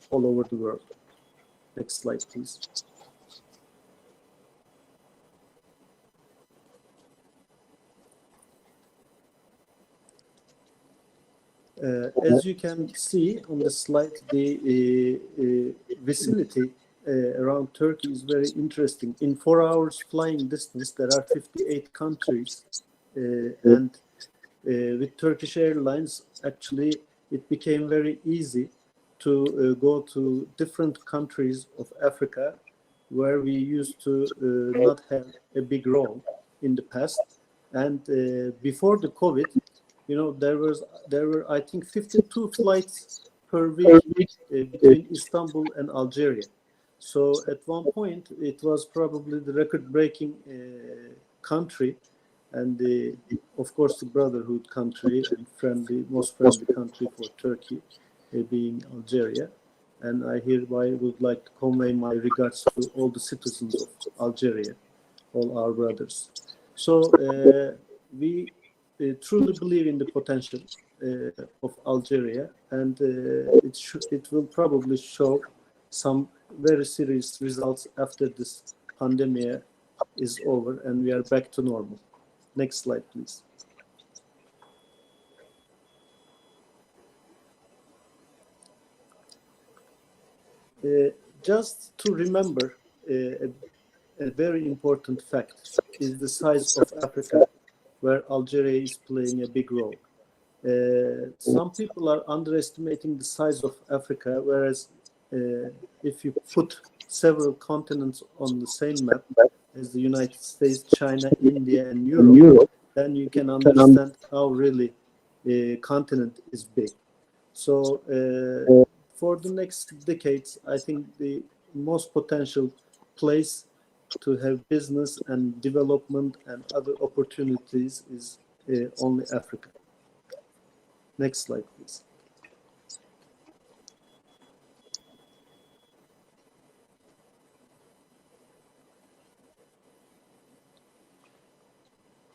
all over the world. Next slide, please. As you can see on the slide, the vicinity around Turkey is very interesting. In 4 hours flying distance, there are 58 countries, and with Turkish Airlines, actually, it became very easy to go to different countries of Africa, where we used to not have a big role in the past. And before the COVID, you know, there were I think 52 flights per week between Istanbul and Algeria. So at one point, it was probably the record-breaking country, and of course the brotherhood country and most friendly country for Turkey, being Algeria. And I hereby would like to convey my regards to all the citizens of Algeria, all our brothers. So we truly believe in the potential of Algeria, and it will probably show some very serious results after this pandemic is over and we are back to normal. Next slide, please. Just to remember, a very important fact is the size of Africa, where Algeria is playing a big role. Some people are underestimating the size of Africa, whereas if you put several continents on the same map as the United States, China, India, and Europe, then you can understand how really the continent is big. So for the next decades, I think the most potential place to have business and development and other opportunities is only Africa. Next slide, please.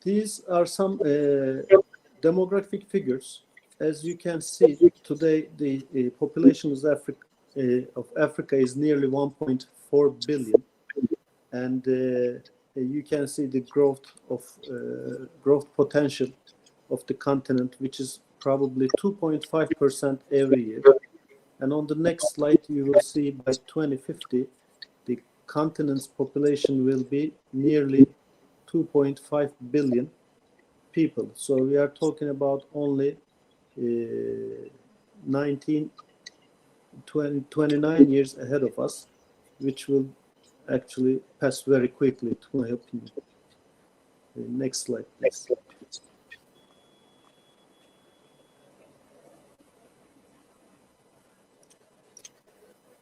These are some demographic figures. As you can see, today the population of Africa is nearly 1.4 billion, and you can see the growth potential of the continent, which is probably 2.5% every year. And on the next slide, you will see by 2050, the continent's population will be nearly 2.5 billion people. So we are talking about only 29 years ahead of us, which will actually pass very quickly, to my opinion. Next slide, please.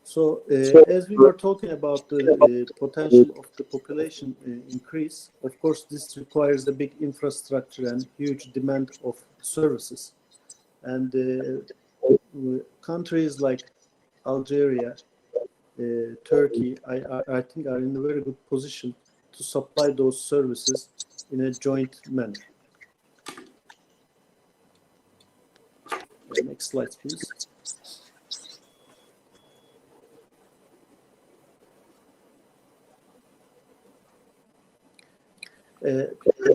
So as we were talking about the potential of the population increase, of course, this requires a big infrastructure and huge demand of services. And countries like Algeria, Turkey, I think are in a very good position to supply those services in a joint manner. Next slide, please.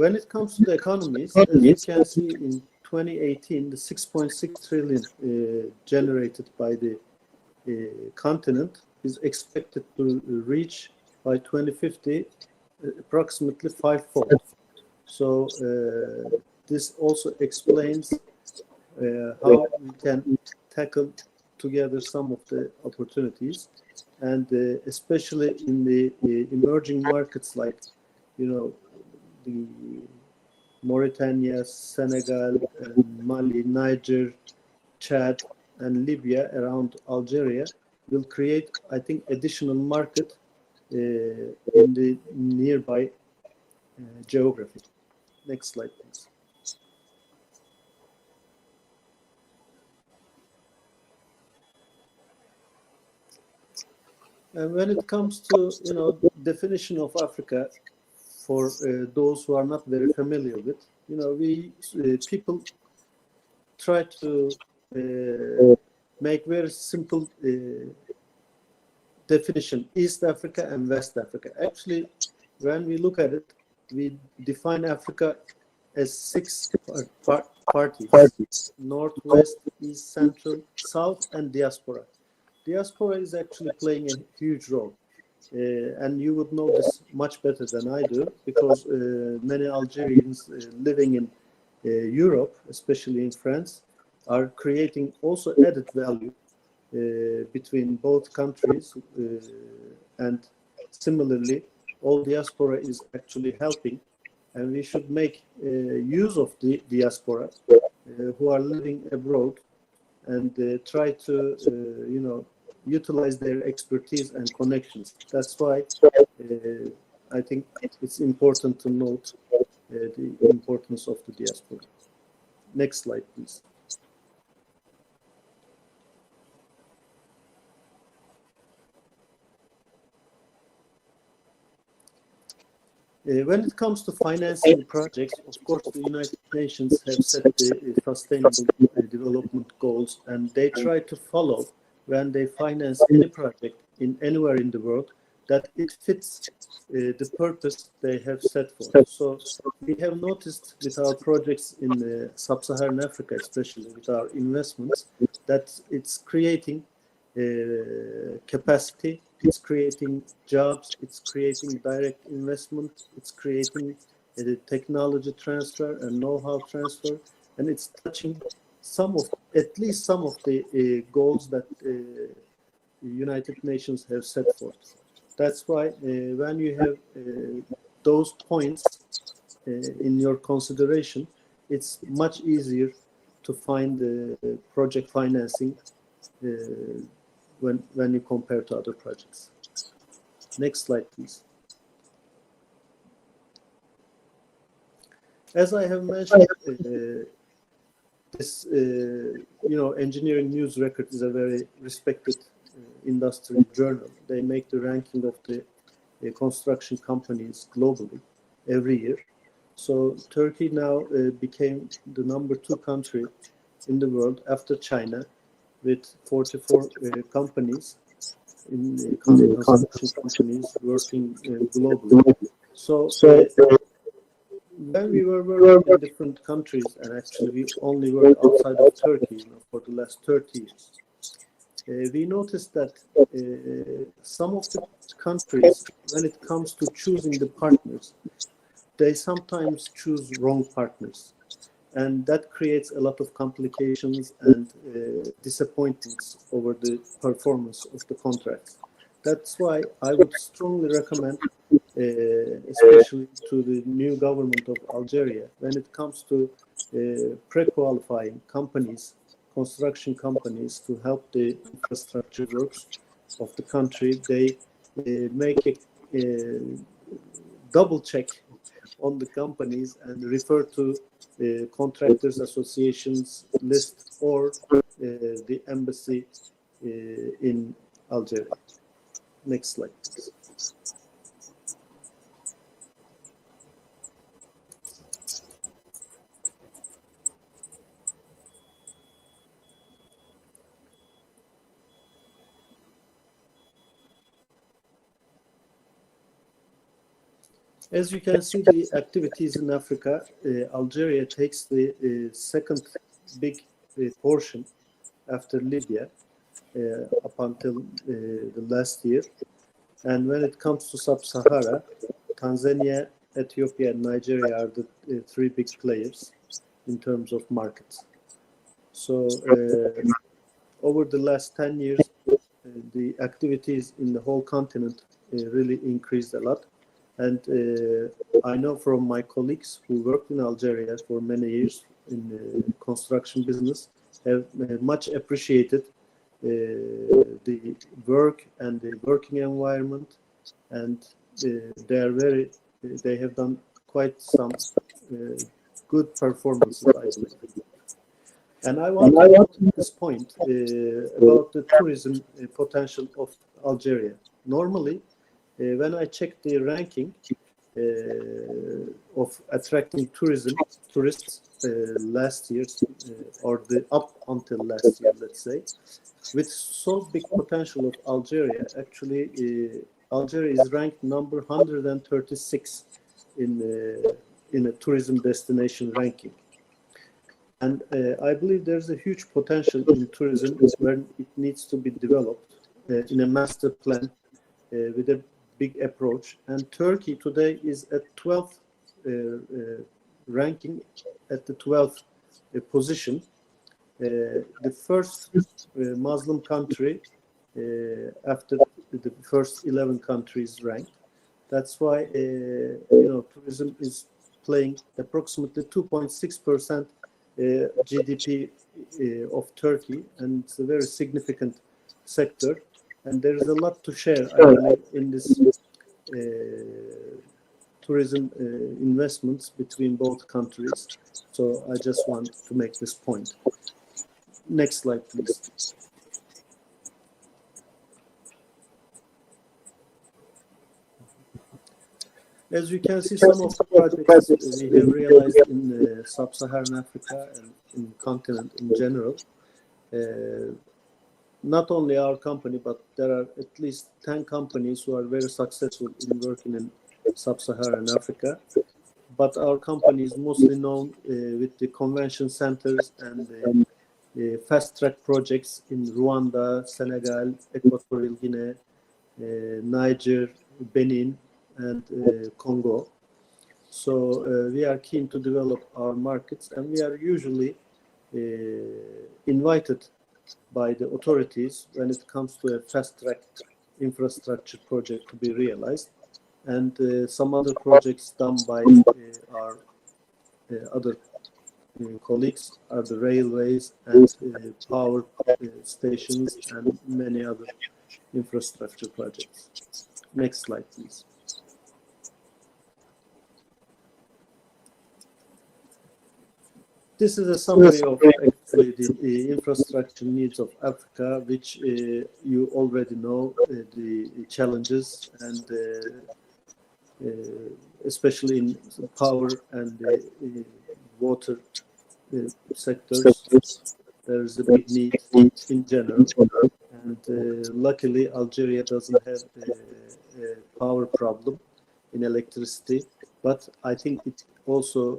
When it comes to the economies, as you can see in 2018, the 6.6 trillion generated by the continent is expected to reach by 2050 approximately fivefold. So this also explains how we can tackle together some of the opportunities, and especially in the emerging markets like, the Mauritania, Senegal, Mali, Niger, Chad, and Libya around Algeria will create, I think, additional market in the nearby geography. Next slide, please. And when it comes to, definition of Africa, for those who are not very familiar with, people try to make very simple definition: East Africa and West Africa. Actually, when we look at it, we define Africa as 6 parties: Northwest, East, Central, South, and diaspora. Diaspora is actually playing a huge role. And you would know this much better than I do, because many Algerians living in Europe, especially in France, are creating also added value between both countries, and similarly, all diaspora is actually helping, and we should make use of the diaspora who are living abroad, and try to, utilize their expertise and connections. That's why I think it's important to note the importance of the diaspora. Next slide, please. When it comes to financing projects, of course, the United Nations have set the sustainable development goals, and they try to follow, when they finance any project in anywhere in the world, that it fits the purpose they have set for. So we have noticed with our projects in sub-Saharan Africa, especially with our investments, that it's creating capacity, it's creating jobs, it's creating direct investment, it's creating technology transfer and know-how transfer, and it's touching at least some of the goals that the United Nations have set forth. That's why when you have those points in your consideration, it's much easier to find the project financing when you compare to other projects. Next slide, please. As I have mentioned, this engineering news record is a very respected industry journal. They make the ranking of the construction companies globally every year. So Turkey now became the #2 country in the world after China, with 44 companies in construction companies working globally. So when we were working in different countries, and actually we only worked outside of Turkey for the last 30 years, we noticed that some of the countries, when it comes to choosing the partners, they sometimes choose wrong partners. And that creates a lot of complications and disappointments over the performance of the contracts. That's why I would strongly recommend, especially to the new government of Algeria, when it comes to pre-qualifying companies, construction companies, to help the infrastructure works of the country, they make a double check on the companies and refer to contractors associations list or the embassy in Algeria. Next slide, please. As you can see, the activities in Africa, Algeria takes the second big portion after Libya up until the last year. And when it comes to Sub-Sahara, Tanzania, Ethiopia, and Nigeria are the three big players in terms of markets. So over the last 10 years, the activities in the whole continent really increased a lot. And I know from my colleagues who worked in Algeria for many years in the construction business, have much appreciated the work and the working environment, and they have done quite some good performances, I believe. And I want to make this point about the tourism potential of Algeria. Normally, when I check the ranking of attracting tourists last year, or the up until last year, let's say, with so big potential of Algeria, actually Algeria is ranked number 136 in a tourism destination ranking. And I believe there's a huge potential in tourism when it needs to be developed in a master plan with a big approach. And Turkey today is at 12th ranking, at the 12th position. The first Muslim country after the first 11 countries ranked. That's why tourism is playing approximately 2.6% GDP of Turkey, and it's a very significant sector. And there is a lot to share, I believe, in this tourism investments between both countries. So I just want to make this point. Next slide, please. As you can see, some of the projects we have realized in sub-Saharan Africa and in continent in general. Not only our company, but there are at least 10 companies who are very successful in working in sub-Saharan Africa. But our company is mostly known with the convention centers and fast-track projects in Rwanda, Senegal, Equatorial Guinea, Niger, Benin, and Congo. So we are keen to develop our markets, and we are usually invited by the authorities when it comes to a fast-track infrastructure project to be realized, and some other projects done by our other colleagues are the railways and power stations and many other infrastructure projects. Next slide, please. This is a summary of actually the infrastructure needs of Africa, which you already know the challenges and especially in power and water sectors. There is a big need in general, and luckily Algeria doesn't have a power problem in electricity, but I think it also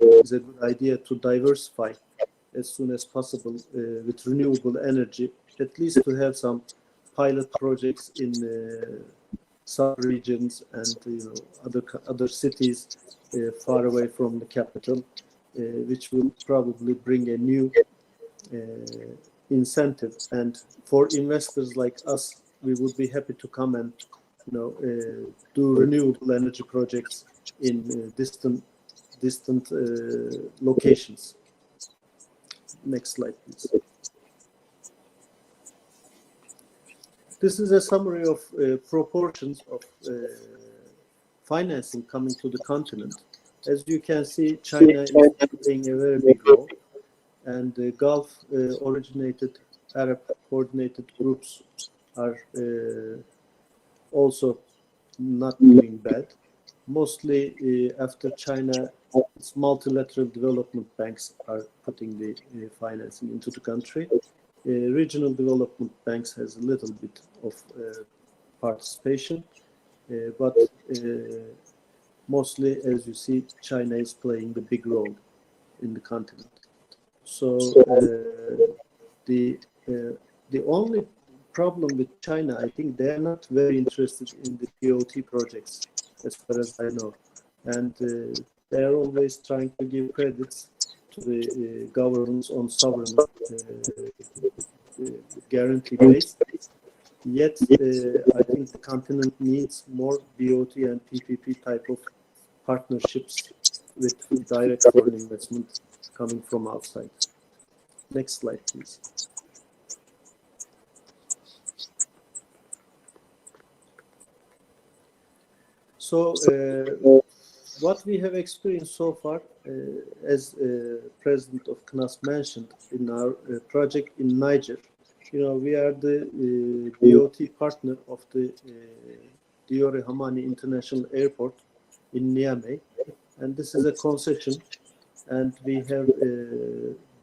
is a good idea to diversify as soon as possible with renewable energy, at least to have some pilot projects in sub-regions and other cities far away from the capital, which will probably bring a new incentive. And for investors like us, we would be happy to come and do renewable energy projects in distant locations. Next slide, please. This is a summary of proportions of financing coming to the continent. As you can see, China is playing a very big role, and the Gulf originated Arab coordinated groups are also not doing bad. Mostly after China, its multilateral development banks are putting the financing into the country. Regional development banks has a little bit of participation, but mostly, as you see, China is playing the big role in the continent. So the only problem with China, I think they are not very interested in the BOT projects, as far as I know, and they are always trying to give credits to the governments on sovereign guarantee base. Yet, I think the continent needs more BOT and PPP type of partnerships with direct foreign investment coming from outside. Next slide, please. So, what we have experienced so far, as President of CNAS mentioned, in our project in Niger, we are the BOT partner of the Diore Hamani International Airport in Niamey, and this is a concession, and we have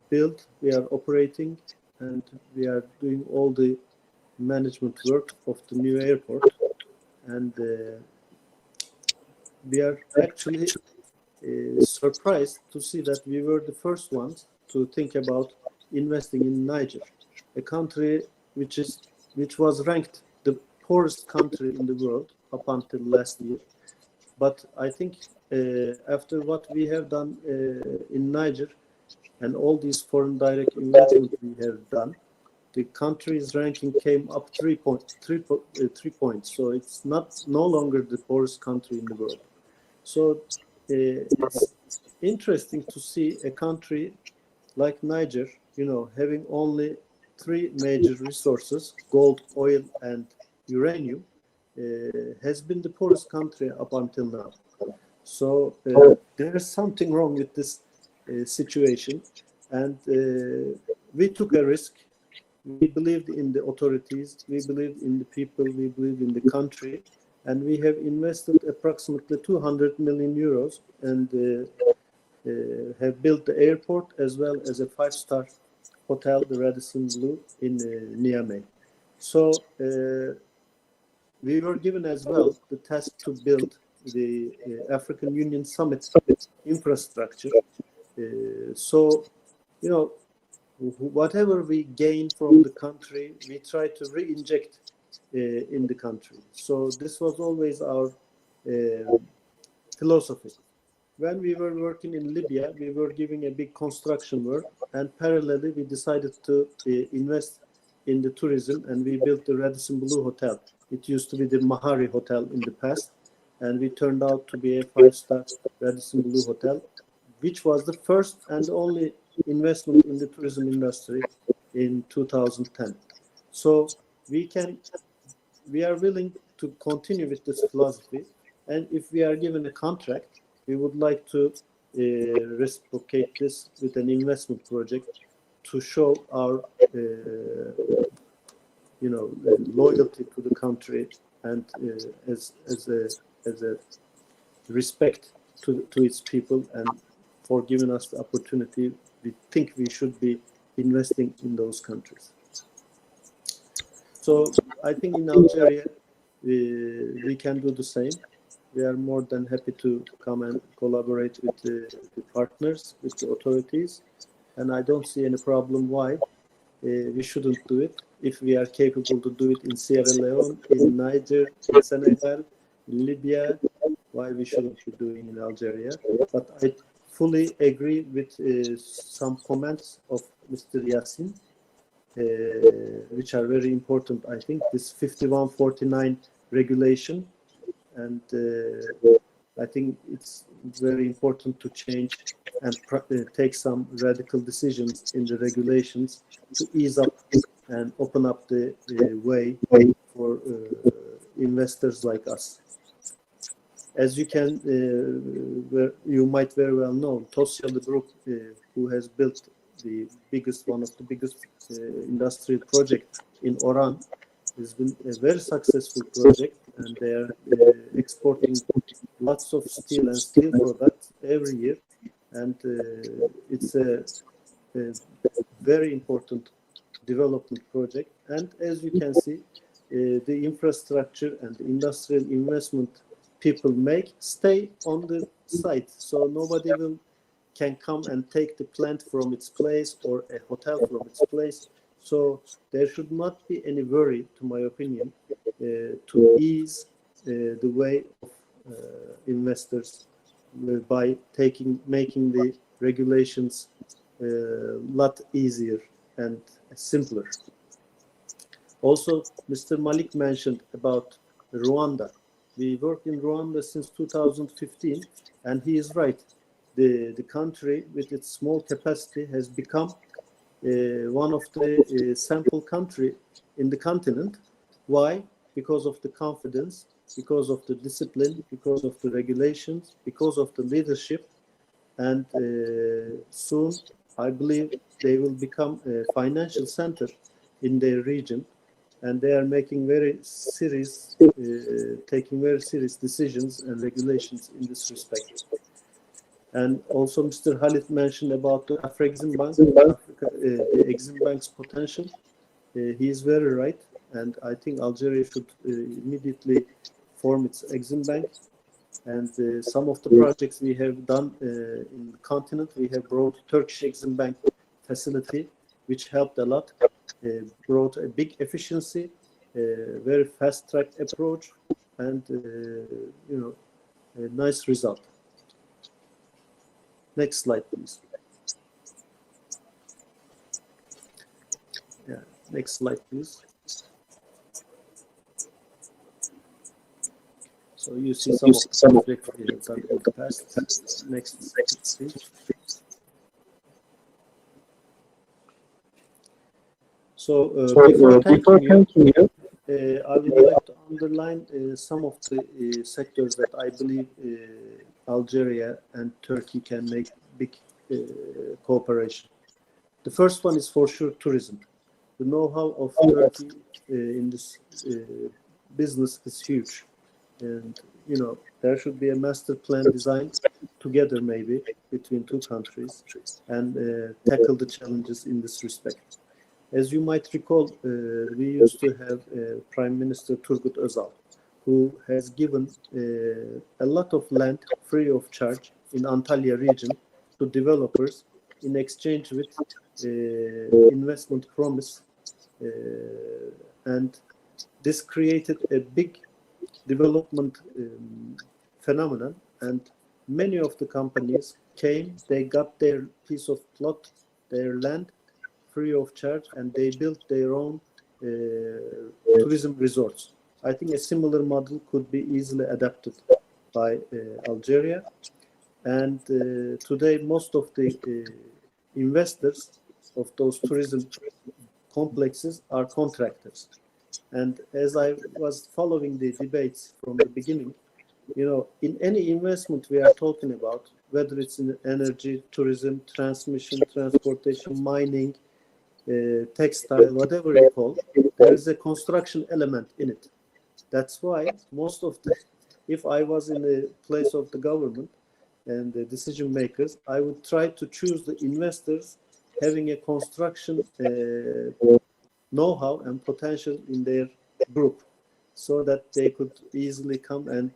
built, we are operating, and we are doing all the management work of the new airport, and we are actually surprised to see that we were the first ones to think about investing in Niger, a country which was ranked the poorest country in the world up until last year. But I think after what we have done in Niger and all these foreign direct investment we have done, the country's ranking came up 3 points. So it's no longer the poorest country in the world. So it's interesting to see a country like Niger, having only 3 major resources, gold, oil, and uranium, has been the poorest country up until now. So there is something wrong with this situation, and we took a risk. We believed in the authorities, we believed in the people, we believed in the country, and we have invested approximately 200 million euros and have built the airport as well as a 5-star hotel, the Radisson Blu, in Niamey. So we were given as well the task to build the African Union Summit infrastructure. So, whatever we gain from the country, we try to re-inject in the country. So this was always our philosophy. when we were working in Libya, we were giving a big construction work, and parallelly we decided to invest in the tourism, and we built the Radisson Blu Hotel. It used to be the Mahari Hotel in the past, and we turned out to be a 5-star Radisson Blu Hotel, which was the first and only investment in the tourism industry in 2010. So we are willing to continue with this philosophy, and if we are given a contract, we would like to reciprocate this with an investment project to show our loyalty to the country, and as a respect to its people, and for giving us the opportunity. We think we should be investing in those countries. So I think in Algeria we can do the same. We are more than happy to come and collaborate with the partners, with the authorities, and I don't see any problem why we shouldn't do it. If we are capable to do it in Sierra Leone, in Niger, in Senegal, in Libya, why we shouldn't be doing in Algeria? But I fully agree with some comments of Mr. Yassin, which are very important. I think this 5149 regulation, and I think it's very important to change and take some radical decisions in the regulations to ease up and open up the way for investors like us. As you might very well know, Tosyalı Group, who has built one of the biggest industrial projects in Oran, has been a very successful project, and they are exporting lots of steel and steel products every year, and it's a very important development project. And as you can see, the infrastructure and the industrial investment people stay on the site, so nobody can come and take the plant from its place or a hotel from its place. So there should not be any worry, to my opinion, to ease the way of investors by making the regulations a lot easier and simpler. Also, Mr. Malik mentioned about Rwanda. We work in Rwanda since 2015, and he is right. The country, with its small capacity, has become one of the sample country in the continent. Why? Because of the confidence, because of the discipline, because of the regulations, because of the leadership, and soon I believe they will become a financial center in their region, and they are making taking very serious decisions and regulations in this respect. And also Mr. Halit mentioned about the Afrexim Bank, the Exim Bank's potential. He is very right, and I think Algeria should immediately form its Exim Bank. And some of the projects we have done in the continent, we have brought Turkish Exim Bank facility, which helped a lot, brought a big efficiency, very fast-track approach, and a nice result. Next slide, please. Yeah, next slide, please. So you see some of the projects we have done in the past. Next, please. So before thanking you, I would like to underline some of the sectors that I believe Algeria and Turkey can make big cooperation. The first one is for sure tourism. The know-how of Turkey in this business is huge, and there should be a master plan designed together, maybe between two countries, and tackle the challenges in this respect. As you might recall, we used to have Prime Minister Turgut Özal, who has given a lot of land free of charge in Antalya region to developers in exchange with investment promise, and this created a big development phenomenon, and many of the companies came, they got their piece of plot, their land, free of charge, and they built their own tourism resorts. I think a similar model could be easily adapted by Algeria. And today, most of the investors of those tourism complexes are contractors. And as I was following the debates from the beginning, you know, in any investment we are talking about, whether it's in energy, tourism, transmission, transportation, mining, textile, whatever you call, there is a construction element in it. That's why most of the, if I was in the place of the government and the decision makers, I would try to choose the investors having a construction know-how and potential in their group, so that they could easily come and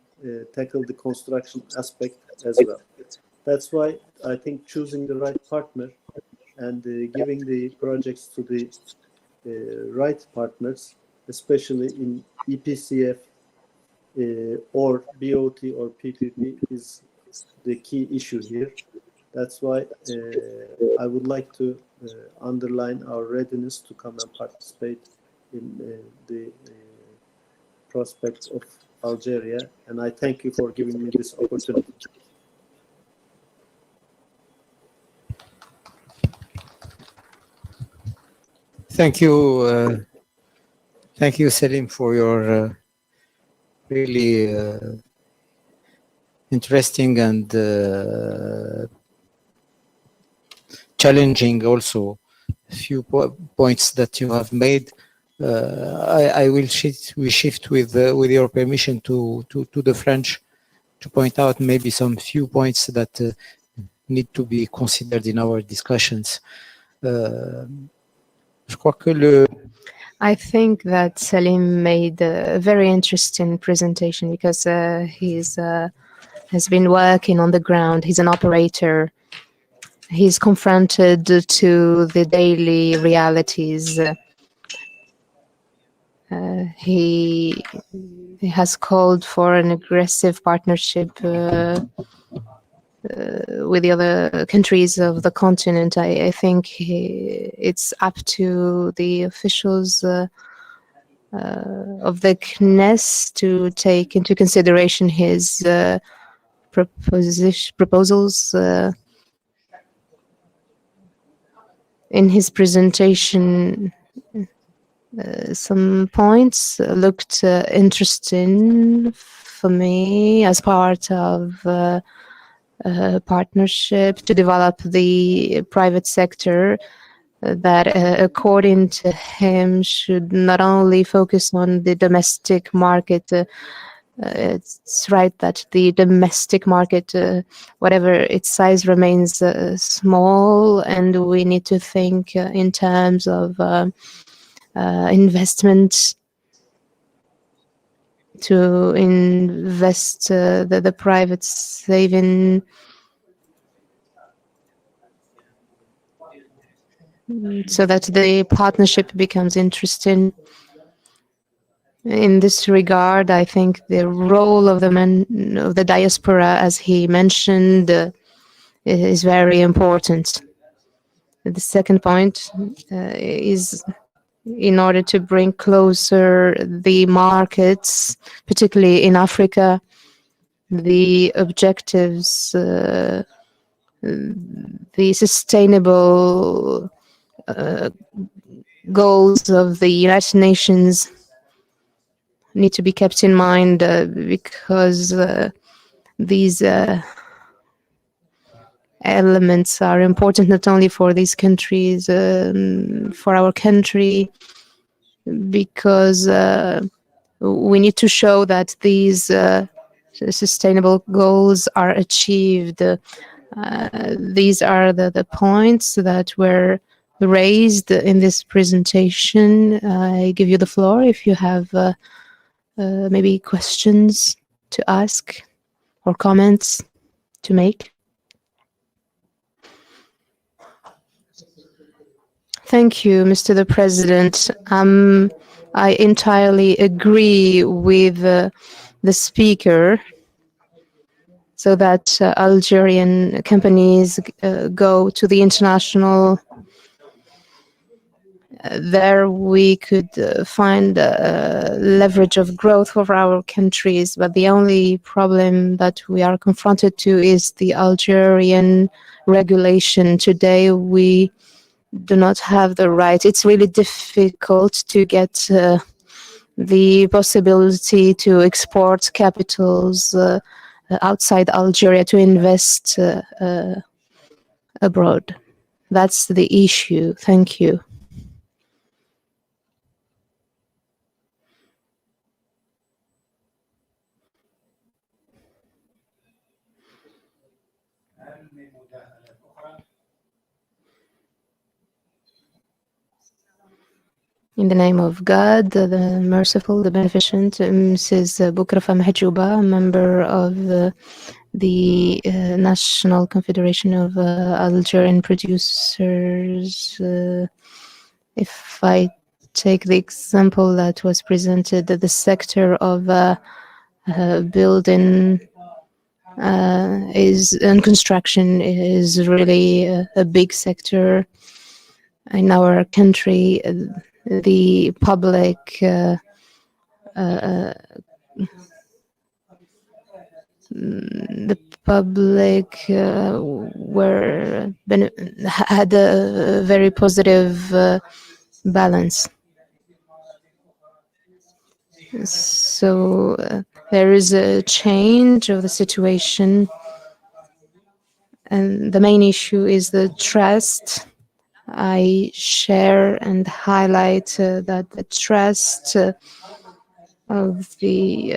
tackle the construction aspect as well. That's why I think choosing the right partner and giving the projects to the right partners, especially in EPCF or BOT or PPP, is the key issue here. That's why I would like to underline our readiness to come and participate in the prospects of Algeria, and I thank you for giving me this opportunity.
Thank you, Selim, for your really interesting and challenging also few points that you have made. I will shift with your permission to the French to point out maybe some few points that need to be considered in our discussions.
I think that Salim made a very interesting presentation because he's has been working on the ground. He's an operator. He's confronted to the daily realities. He has called for an aggressive partnership with the other countries of the continent. I think it's up to the officials of the CNES to take into consideration his proposals. In his presentation, some points looked interesting for me as part of partnership to develop the private sector that, according to him, should not only focus on the domestic market. It's right that the domestic market, whatever its size, remains small, and we need to think in terms of investment to invest the private saving so that the partnership becomes interesting. In this regard, I think the role of the diaspora, as he mentioned, is very important. The second point is, in order to bring closer the markets, particularly in Africa, the objectives, the sustainable goals of the United Nations need to be kept in mind because these elements are important not only for these countries, for our country, because we need to show that these sustainable goals are achieved. These are the points that were raised in this presentation. I give you the floor if you have maybe questions to ask or comments to make. Thank you, Mr. the President. I entirely agree with the speaker. so that Algerian companies go to the international. There we could find leverage of growth for our countries, but the only problem that we are confronted to is the Algerian regulation. Today we do not have the right. It's really difficult to get the possibility to export capitals outside Algeria to invest abroad. That's the issue. Thank you. In the name of God, the merciful, the beneficent, Mrs. Boukrafa Mahjouba, member of the National Confederation of Algerian Producers. If I take the example that was presented, the sector of building and construction is really a big sector in our country. The public had a very positive balance. So there is a change of the situation, and the main issue is the trust. I share and highlight that the trust of the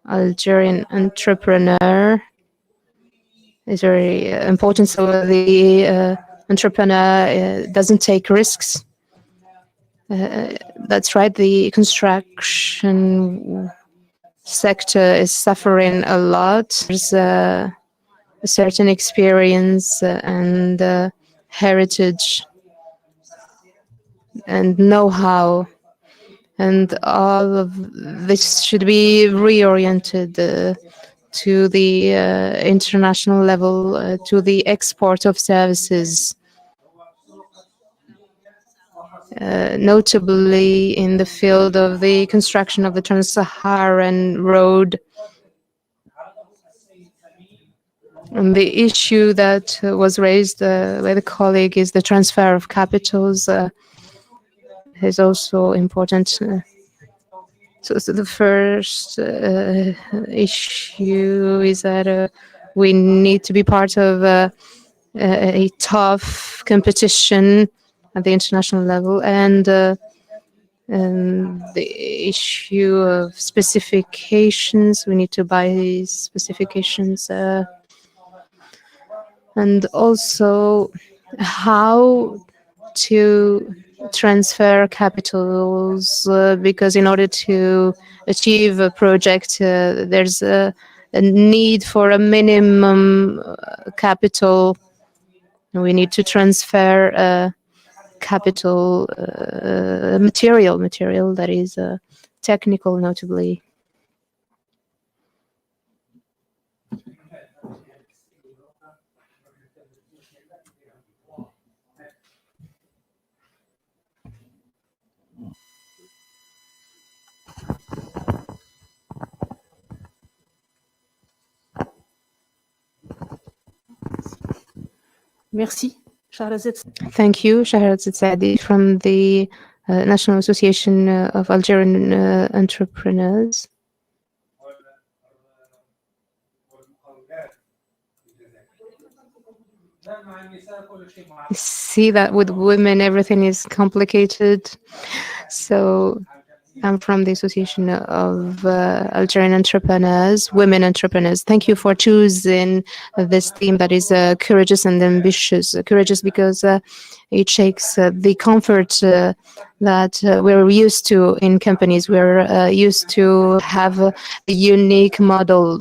Algerian entrepreneur is very important. So the entrepreneur doesn't take risks. That's right. The construction sector is suffering a lot. There's a certain experience and heritage and know-how, and all of this should be reoriented to the international level, to the export of services, notably in the field of the construction of the Trans-Saharan road. And the issue that was raised by the colleague is the transfer of capitals is also important. So the first issue is that we need to be part of a tough competition at the international level, and the issue of specifications. We need to buy specifications. And also how to transfer capitals, because in order to achieve a project, there's a need for a minimum capital. We need to transfer capital material that is technical, notably.
Merci.
Thank you, Shahrazad Saadi from the National Association of Algerian Entrepreneurs. See that with women everything is complicated. So I'm from the Association of Algerian Entrepreneurs, Women Entrepreneurs. Thank you for choosing this theme that is courageous and ambitious. Courageous because it shakes the comfort that we're used to in companies. We're used to have a unique model.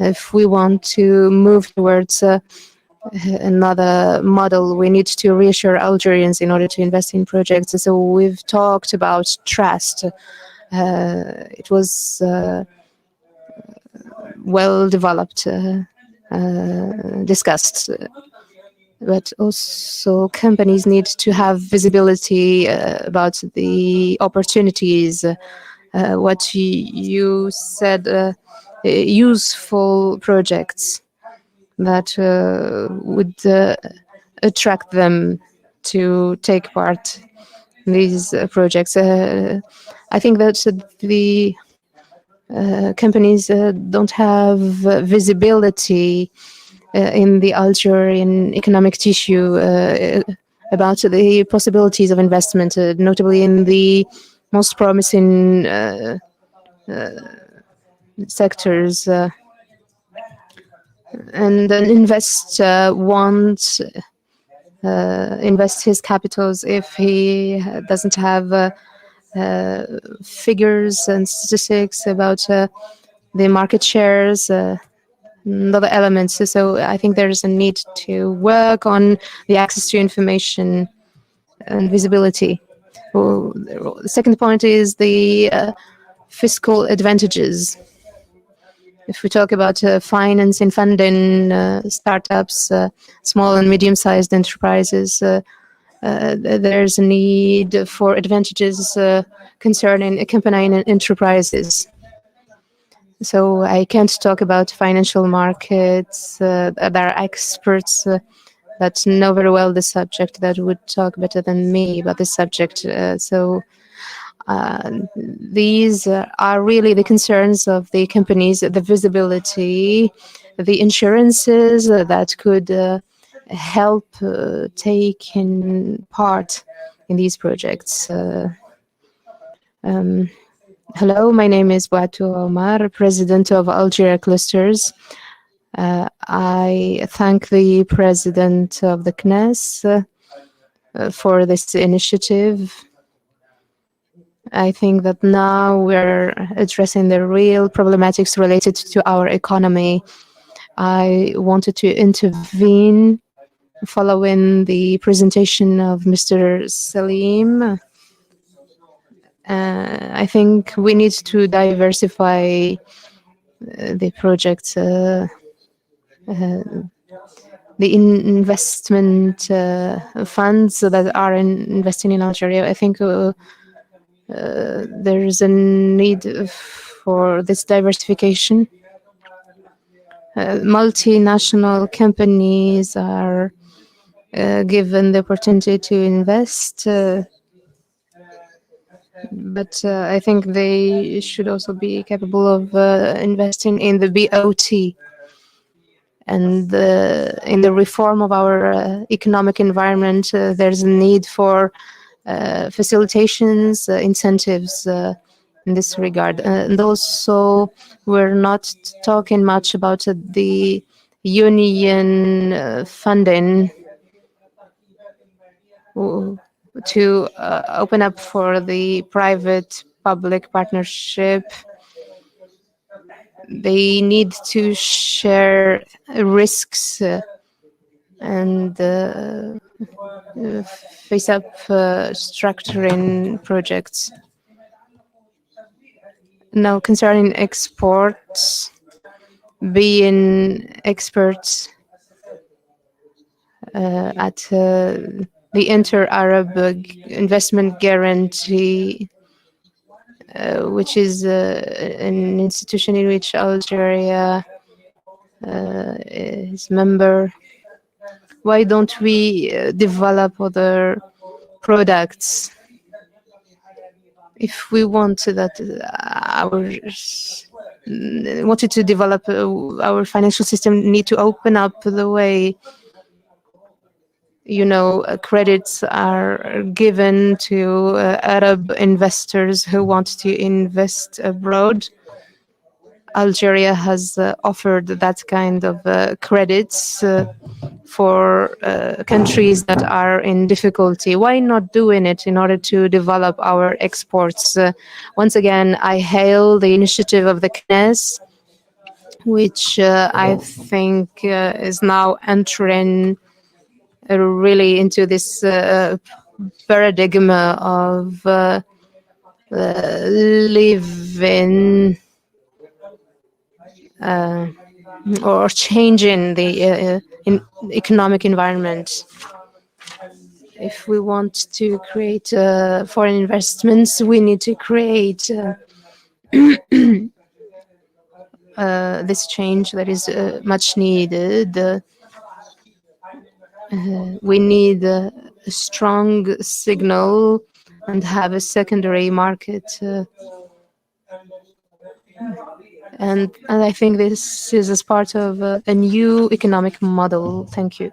If we want to move towards another model, we need to reassure Algerians in order to invest in projects. So we've talked about trust. It was well developed, discussed. But also companies need to have visibility about the opportunities. What you said, useful projects that would attract them to take part in these projects. I think that the companies don't have visibility in the Algerian economic tissue about the possibilities of investment, notably in the most promising sectors. And an investor won't invest his capitals if he doesn't have figures and statistics about the market shares, and other elements. So I think there's a need to work on the access to information and visibility. Well, the second point is the fiscal advantages. If we talk about finance and funding startups, small and medium-sized enterprises, there's a need for advantages concerning accompanying enterprises. So I can't talk about financial markets. There are experts that know very well the subject that would talk better than me about this subject. These are really the concerns of the companies: the visibility, the insurances that could help taking part in these projects. Hello, my name is Bouatou Omar, president of Algeria Clusters. I thank the president of the CNES for this initiative. I think that now we're addressing the real problematics related to our economy. I wanted to intervene following the presentation of Mr. Salim. I think we need to diversify the projects, the investment funds that are investing in Algeria. I think there is a need for this diversification. Multinational companies are given the opportunity to invest, but I think they should also be capable of investing in the BOT and in the reform of our economic environment. There's a need for facilitations, incentives in this regard. And also, we're not talking much about the union funding to open up for the private-public partnership. They need to share risks and face up structuring projects. Now, concerning exports, being experts at the Inter-Arab Investment Guarantee, which is an institution in which Algeria is member. Why don't we develop other products? If we want that wanted to develop our financial system, need to open up the way. You know, credits are given to Arab investors who want to invest abroad. Algeria has offered that kind of credits for countries that are in difficulty. Why not doing it in order to develop our exports? Once again, I hail the initiative of the CNES, which I think is now entering really into this paradigm of living or changing the economic environment. If we want to create foreign investments, we need to create this change that is much needed. We need a strong signal and have a secondary market. And I think this is as part of a new economic model. Thank you.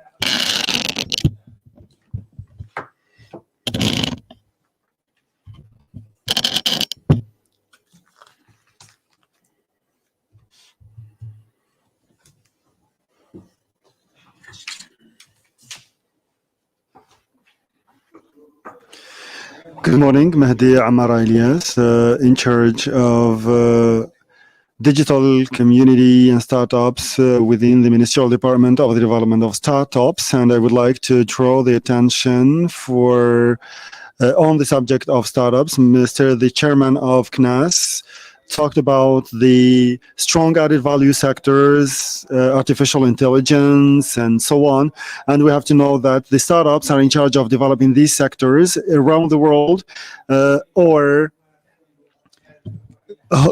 Good morning, Mahdi Amara Elias, in charge of digital community and startups within the Ministerial Department of the Development of Startups. And I would like to draw the attention for on the subject of startups. The chairman of CNAS talked about the strong added value sectors, artificial intelligence, and so on. And we have to know that the startups are in charge of developing these sectors around the world, or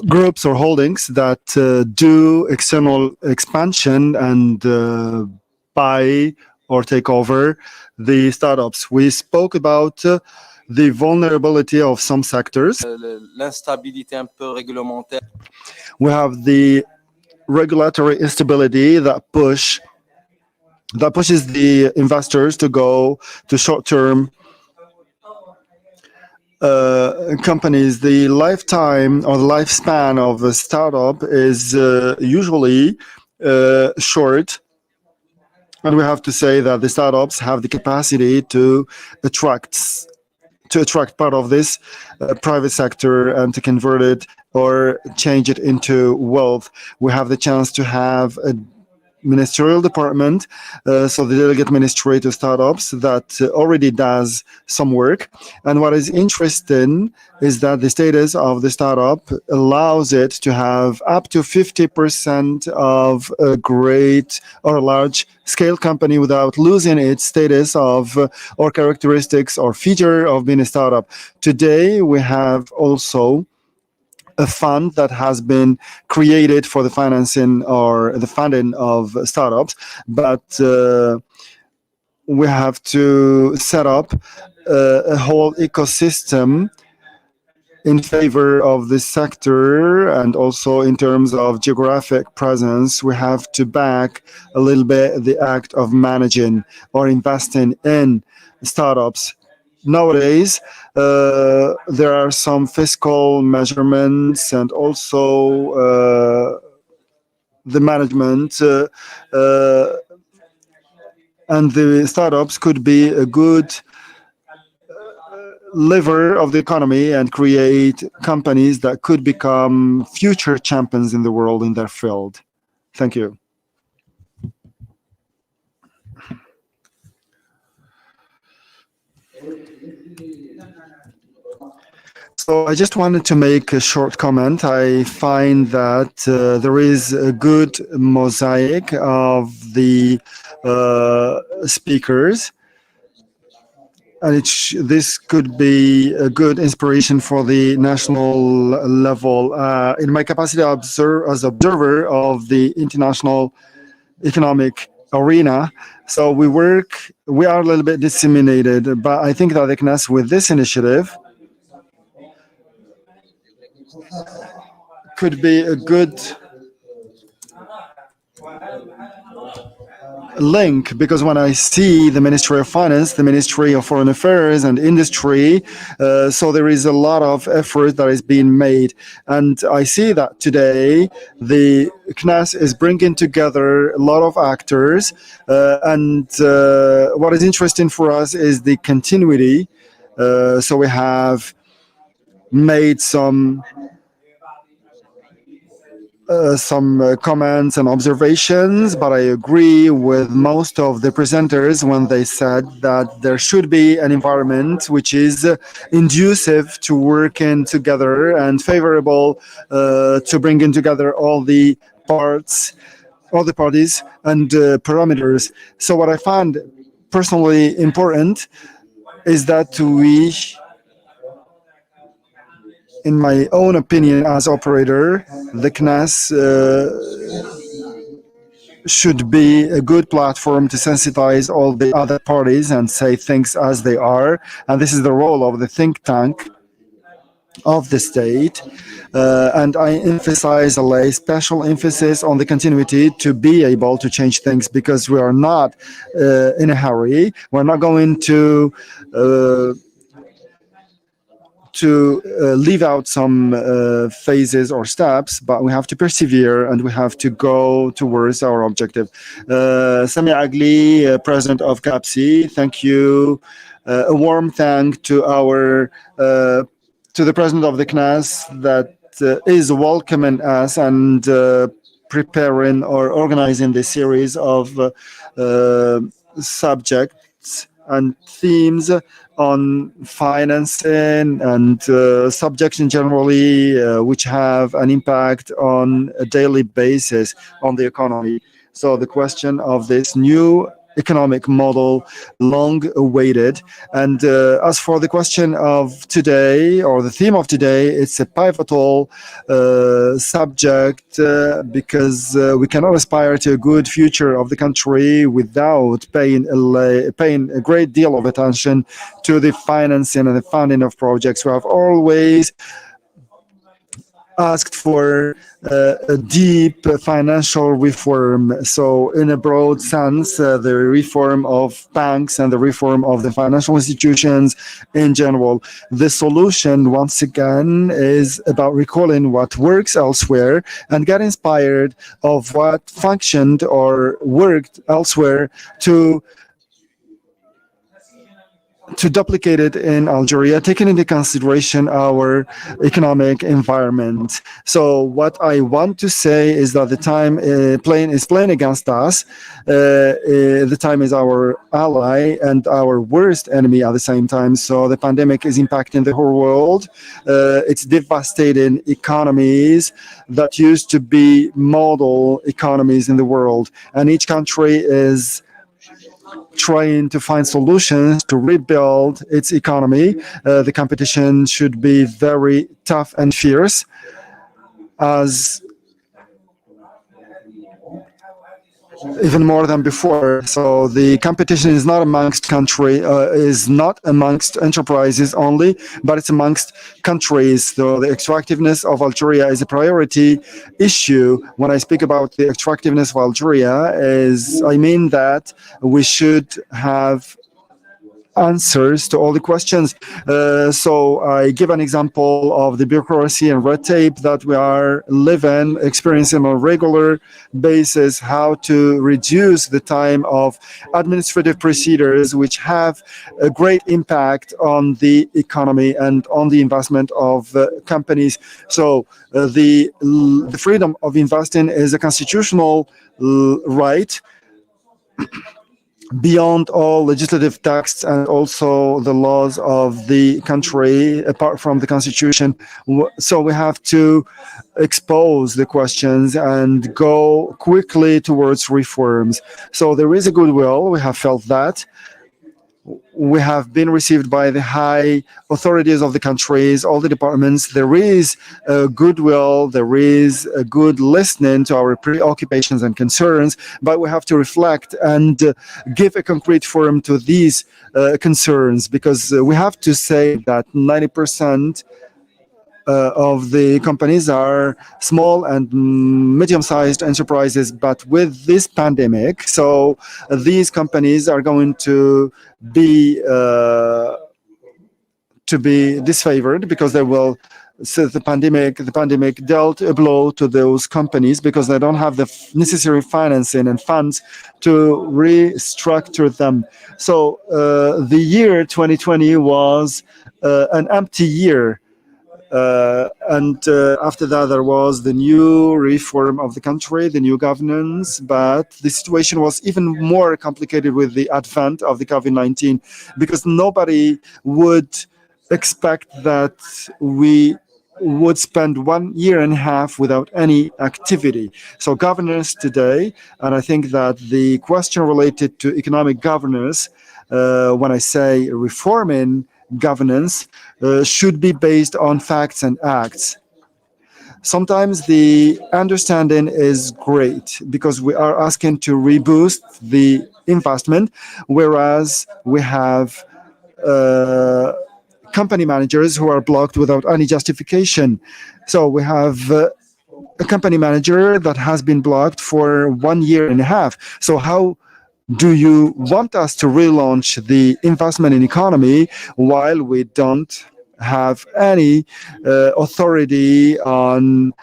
groups or holdings that do external expansion and buy or take over the startups. We spoke about the vulnerability of some sectors.
L'instabilité un peu réglementaire.
We have the regulatory instability that pushes the investors to go to short-term companies. The lifetime or the lifespan of a startup is usually short. And we have to say that the startups have the capacity to attract part of this private sector and to convert it or change it into wealth. We have the chance to have a ministerial department, so the delegate ministry to startups that already does some work. And what is interesting is that the status of the startup allows it to have up to 50% of a great or large scale company without losing its status of or characteristics or feature of being a startup. Today, we have also a fund that has been created for the financing or the funding of startups, but we have to set up a whole ecosystem in favor of this sector, and also in terms of geographic presence. We have to back a little bit the act of managing or investing in startups. Nowadays, there are some fiscal measurements and also the management and the startups could be a good lever of the economy and create companies that could become future champions in the world in their field. Thank you. So I just wanted to make a short comment. I find that there is a good mosaic of the speakers, and this could be a good inspiration for the national level. In my capacity as observer of the international economic arena, so we are a little bit disseminated, but I think that the CNAS with this initiative could be a good link, because when I see the Ministry of Finance, the Ministry of Foreign Affairs and Industry, so there is a lot of effort that is being made. And I see that today the CNAS is bringing together a lot of actors. And what is interesting for us is the continuity. So we have made some comments and observations, but I agree with most of the presenters when they said that there should be an environment which is inducive to working together and favorable to bringing together all the parties and parameters. So what I find personally important is that we, in my own opinion as operator, the CNAS should be a good platform to sensitize all the other parties and say things as they are. And this is the role of the think tank of the state. And I emphasize a lay special emphasis on the continuity to be able to change things, because we are not in a hurry. We're not going to leave out some phases or steps, but we have to persevere and we have to go towards our objective. Sami Agli, president of CAPSI, thank you. A warm thank to our to the president of the CNAS that is welcoming us and preparing or organizing this series of subjects and themes on financing and subjects generally which have an impact on a daily basis on the economy. So the question of this new economic model, long awaited. And as for the question of today, or the theme of today, it's a pivotal subject because we cannot aspire to a good future of the country without paying a great deal of attention to the financing and the funding of projects. We have always asked for a deep financial reform. So in a broad sense, the reform of banks and the reform of the financial institutions in general. The solution, once again, is about recalling what works elsewhere and get inspired of what functioned or worked elsewhere to duplicate it in Algeria, taking into consideration our economic environment. So what I want to say is that the time is playing against us. The time is our ally and our worst enemy at the same time. So the pandemic is impacting the whole world. It's devastating economies that used to be model economies in the world. And each country is trying to find solutions to rebuild its economy. The competition should be very tough and fierce, as even more than before. So the competition is not amongst enterprises only, but it's amongst countries. So the extractiveness of Algeria is a priority issue. When I speak about the extractiveness of Algeria, I mean that we should have answers to all the questions. So I give an example of the bureaucracy and red tape that we are experiencing on a regular basis, how to reduce the time of administrative procedures, which have a great impact on the economy and on the investment of companies. So the freedom of investing is a constitutional right beyond all legislative texts and also the laws of the country, apart from the constitution. So we have to expose the questions and go quickly towards reforms. So there is a goodwill. We have felt that. We have been received by the high authorities of the countries, all the departments. There is a goodwill, there is a good listening to our preoccupations and concerns, but we have to reflect and give a concrete form to these concerns, because we have to say that 90% of the companies are small and medium-sized enterprises, but with this pandemic, so these companies are going to be disfavored, because they will. So the pandemic dealt a blow to those companies because they don't have the necessary financing and funds to restructure them. So the year 2020 was an empty year. After that, there was the new reform of the country, the new governance, but the situation was even more complicated with the advent of the COVID-19, because nobody would expect that we would spend 1.5 years without any activity. So governance today, and I think that the question related to economic governance, when I say reforming governance, should be based on facts and acts. Sometimes the understanding is great because we are asking to reboost the investment, whereas we have company managers who are blocked without any justification. So we have a company manager that has been blocked for 1.5 years. So how do you want us to relaunch the investment in economy while we don't have any authority on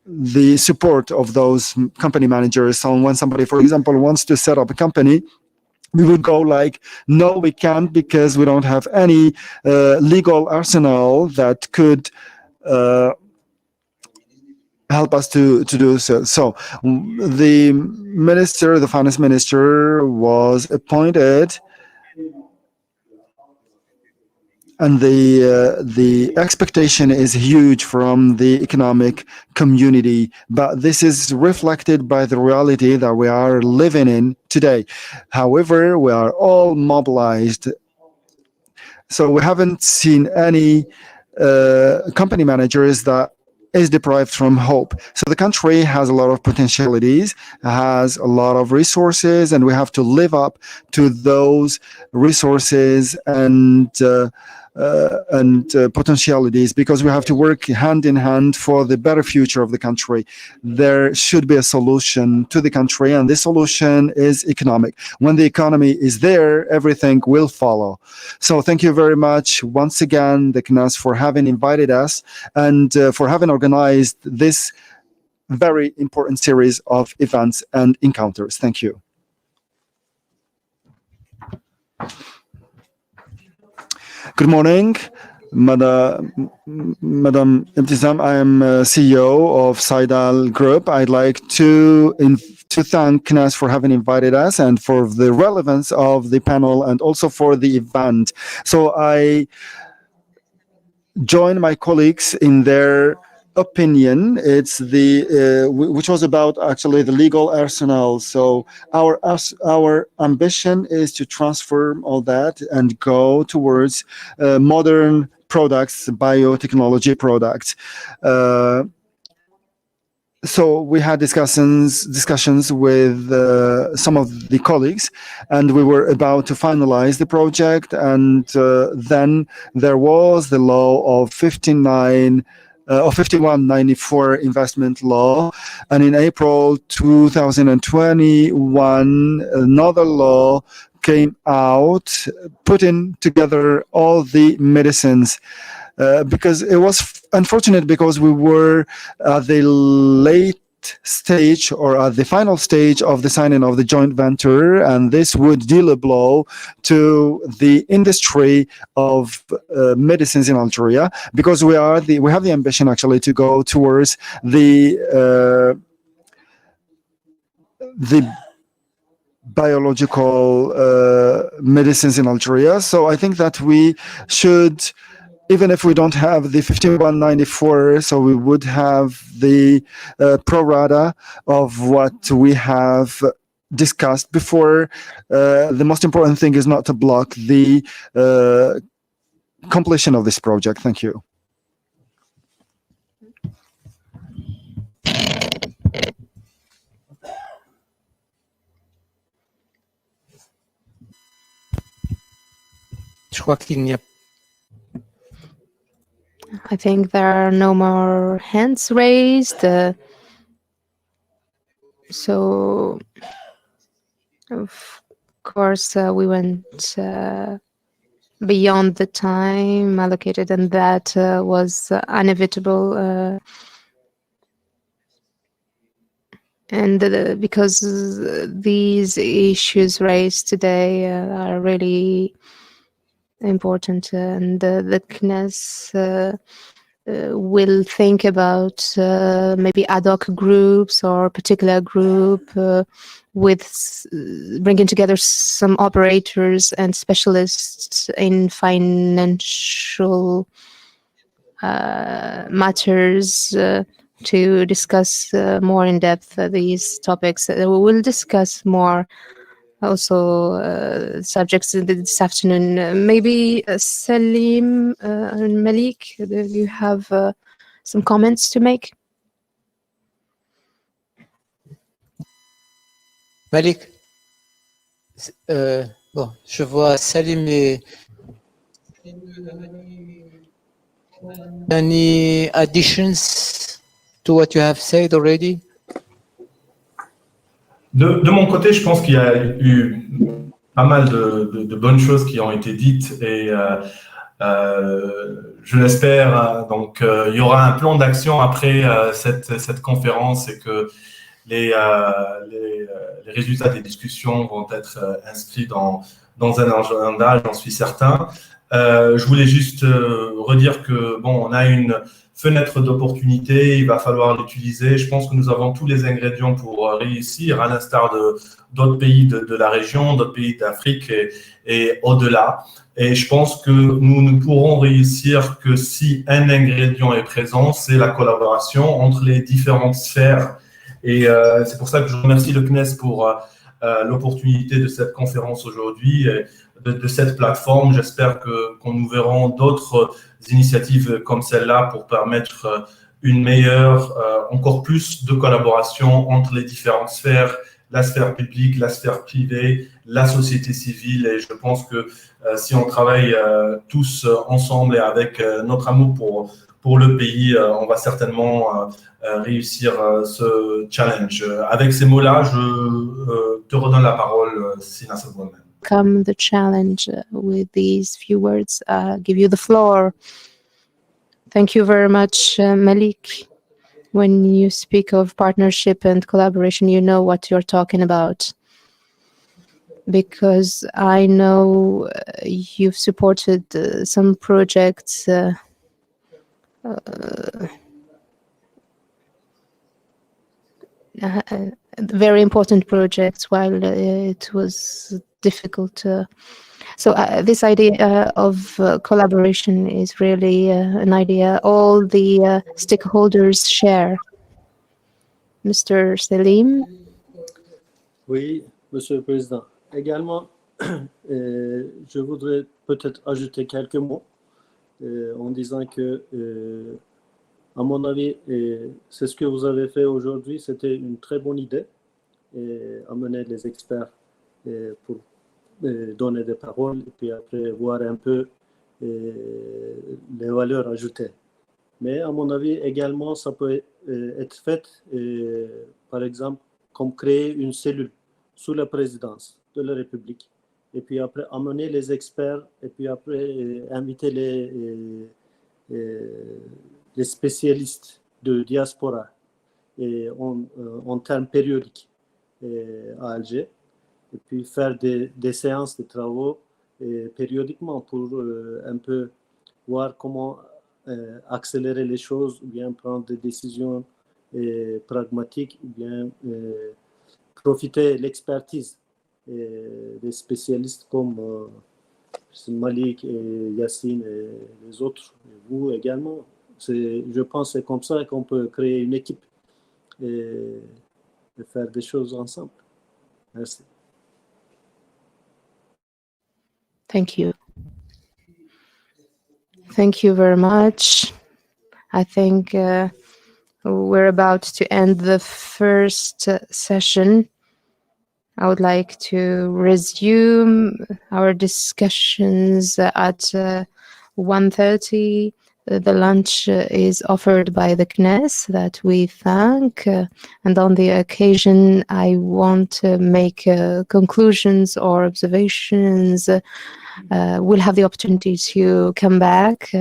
the support of those company managers? So when somebody, for example, wants to set up a company, we would go like, no, we can't because we don't have any legal arsenal that could help us to do so. So the minister, the finance minister, was appointed, and the expectation is huge from the economic community, but this is reflected by the reality that we are living in today. However, we are all mobilized. So we haven't seen any company managers that is deprived from hope. So the country has a lot of potentialities, has a lot of resources, and we have to live up to those resources and potentialities, because we have to work hand in hand for the better future of the country. There should be a solution to the country, and this solution is economic. When the economy is there, everything will follow. So thank you very much once again, the CNAS, for having invited us and for having organized this very important series of events and encounters. Thank you. Good morning, Madam Ibtisam. I am CEO of Saidal Group. I'd like to thank CNAS for having invited us and for the relevance of the panel and also for the event. So I join my colleagues in their opinion. It's the which was about actually the legal arsenal. So our ambition is to transform all that and go towards modern products, biotechnology products. So we had discussions with some of the colleagues, and we were about to finalize the project. And then there was the law of 5194 investment law, and in April 2021 another law came out, putting together all the medicines, because it was unfortunate, because we were at the late stage or at the final stage of the signing of the joint venture, and this would deal a blow to the industry of medicines in Algeria, because we have the ambition actually to go towards the biological medicines in Algeria. So I think that we should, even if we don't have the 5194, so we would have the pro rata of what we have discussed before. The most important thing is not to block the completion of this project. Thank you.
I think there are no more hands raised. So, of course, we went beyond the time allocated, and that was inevitable. And because these issues raised today are really important, and the CNES will think about maybe ad hoc groups or particular group with bringing together some operators and specialists in financial matters to discuss more in depth these topics. We will discuss more also subjects this afternoon. Maybe Salim and Malik, do you have some comments to make?
Malik, bon, je vois Salim et any additions to what you have said already?
De mon côté, je pense qu'il y a eu pas mal de bonnes choses qui ont été dites et je l'espère. Donc, il y aura un plan d'action après cette conférence et que les résultats des discussions vont être inscrits dans un agenda, j'en suis certain. Je voulais juste redire que, bon, on a une fenêtre d'opportunité, il va falloir l'utiliser. Je pense que nous avons tous les ingrédients pour réussir, à l'instar d'autres pays de la région, d'autres pays d'Afrique et au-delà. Et je pense que nous ne pourrons réussir que si un ingrédient est présent, c'est la collaboration entre les différentes sphères. Et c'est pour ça que je remercie le CNES pour l'opportunité de cette conférence aujourd'hui, de cette plateforme. J'espère qu'on nous verrons d'autres initiatives comme celle-là pour permettre une meilleure, encore plus de collaboration entre les différentes sphères, la sphère publique, la sphère privée, la société civile. Et je pense que si on travaille tous ensemble et avec notre amour pour le pays, on va certainement réussir ce challenge. Avec ces mots-là, je te redonne la parole, Sina Sabouamel.
Come the challenge with these few words. Give you the floor. Thank you very much, Malik. When you speak of partnership and collaboration, you know what you're talking about. Because I know you've supported some projects very important projects while it was difficult. So this idea of collaboration is really an idea all the stakeholders share. Mr. Salim.
Oui, Monsieur le Président. Également, je voudrais peut-être ajouter quelques mots en disant que, à mon avis, c'est ce que vous avez fait aujourd'hui, c'était une très bonne idée, amener les experts pour donner des paroles et puis après voir un peu les valeurs ajoutées. Mais à mon avis, également, ça peut être fait, par exemple, comme créer une cellule sous la présidence de la République. Et puis après, amener les experts et puis après, inviter les spécialistes de diaspora en termes périodiques à Alger. Et puis faire des séances de travaux périodiquement pour un peu voir comment accélérer les choses ou bien prendre des décisions pragmatiques ou bien profiter de l'expertise des spécialistes comme Malik et Yassine et les autres, et vous également. Je pense que c'est comme ça qu'on peut créer une équipe et faire des choses ensemble. Merci.
Thank you. Thank you very much. I think we're about to end the first session. I would like to resume our discussions at 1:30. The lunch is offered by the CNES that we thank. And on the occasion, I want to make conclusions or observations. We'll have the opportunity to come back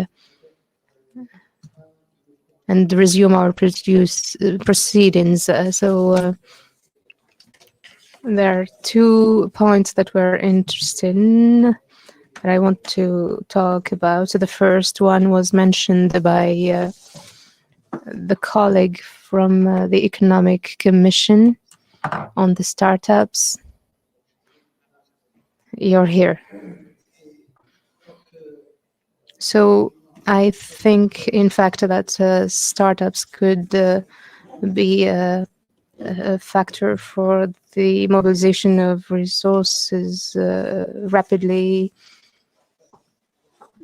and resume our proceedings. There are 2 points that we're interested in that I want to talk about. So the first one was mentioned by the colleague from the Economic Commission on the startups. You're here. So I think, in fact, that startups could be a factor for the mobilization of resources rapidly.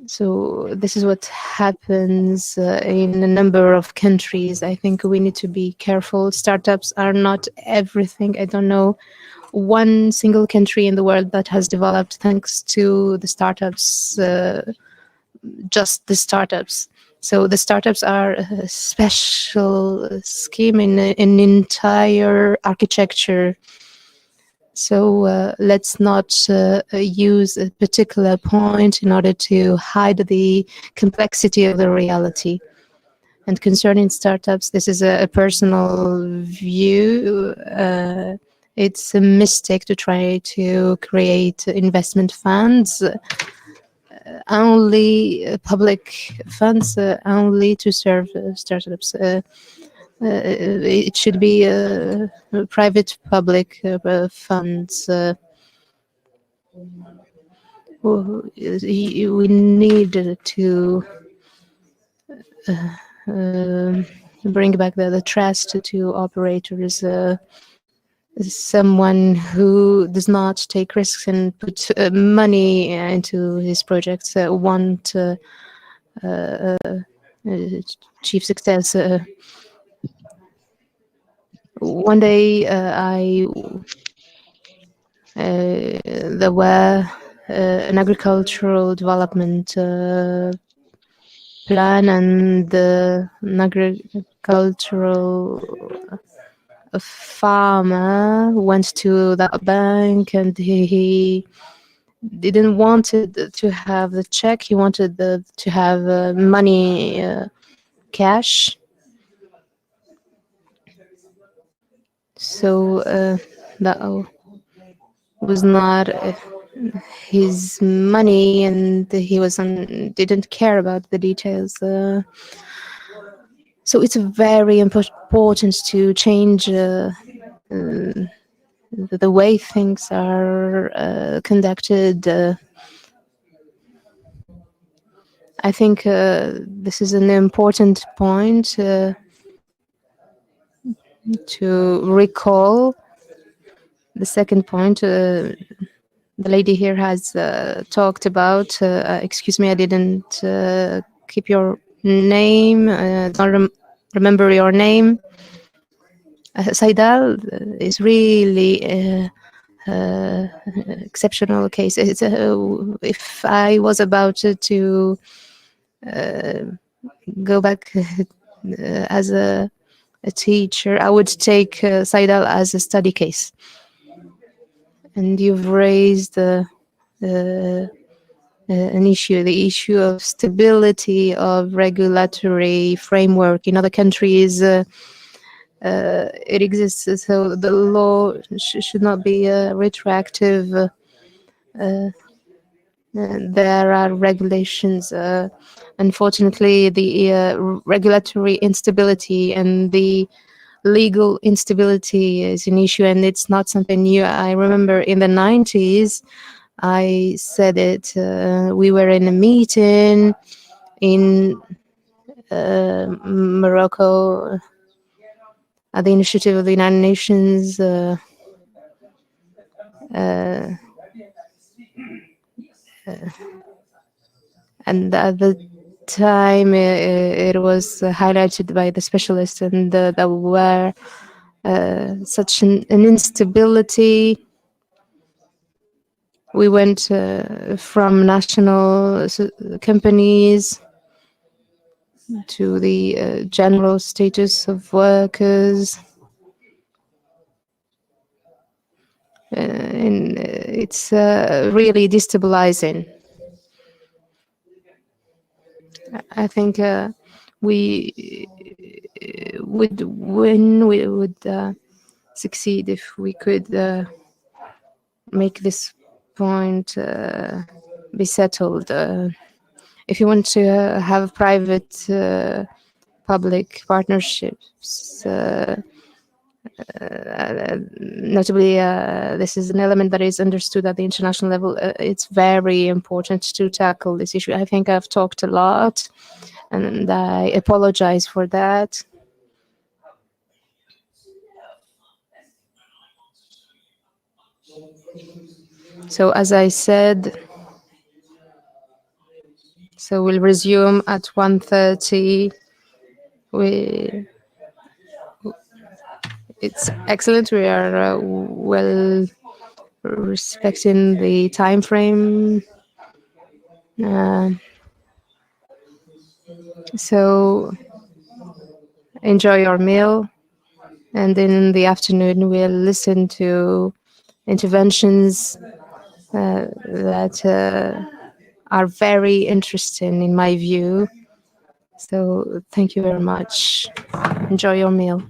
So this is what happens in a number of countries. I think we need to be careful. Startups are not everything. I don't know one single country in the world that has developed thanks to the startups, just the startups. So the startups are a special scheme in an entire architecture. So let's not use a particular point in order to hide the complexity of the reality. And concerning startups, this is a personal view. It's a mistake to try to create investment funds, only public funds, only to serve startups. It should be private public funds. We need to bring back the trust to operators. Someone who does not take risks and put money into his projects want achieve success. One day there were an agricultural development plan, and an agricultural farmer went to that bank, and he didn't want to have the check. He wanted to have money, cash. So that was not his money, and he didn't care about the details. So it's very important to change the way things are conducted. I think this is an important point to recall. The second point the lady here has talked about. Excuse me, I didn't keep your name. Don't remember your name. Saidal is really exceptional case. If I was about to go back as a teacher, I would take Saidal as a study case. And you've raised an issue, the issue of stability of regulatory framework in other countries. It exists, so the law should not be retroactive. There are regulations. Unfortunately, the regulatory instability and the legal instability is an issue, and it's not something new. I remember in the 90s, I said it. We were in a meeting in Morocco at the initiative of the United Nations. And at the time, it was highlighted by the specialists, and there were such an instability. We went from national companies to the general status of workers. And it's really destabilizing. I think we would win, we would succeed if we could make this point be settled. If you want to have private public partnerships, notably, this is an element that is understood at the international level. It's very important to tackle this issue. I think I've talked a lot, and I apologize for that. So as I said, so we'll resume at 1:30. It's excellent. We are well respecting the time frame. So enjoy your meal, and in the afternoon we'll listen to interventions that are very interesting in my view. So thank you very much. Enjoy your meal.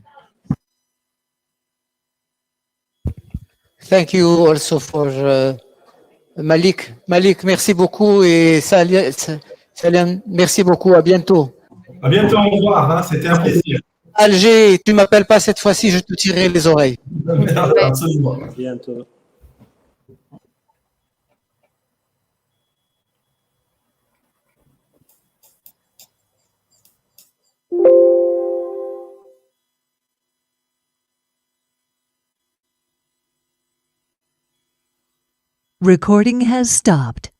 Thank you also for Malik. Malik, merci beaucoup et Salim, merci beaucoup. À bientôt.
À bientôt, au revoir. Hein, c'était un plaisir.
Alger, tu m'appelles pas cette fois-ci, je te tirerai les oreilles.
Absolument.
Bientôt.
Recording has stopped.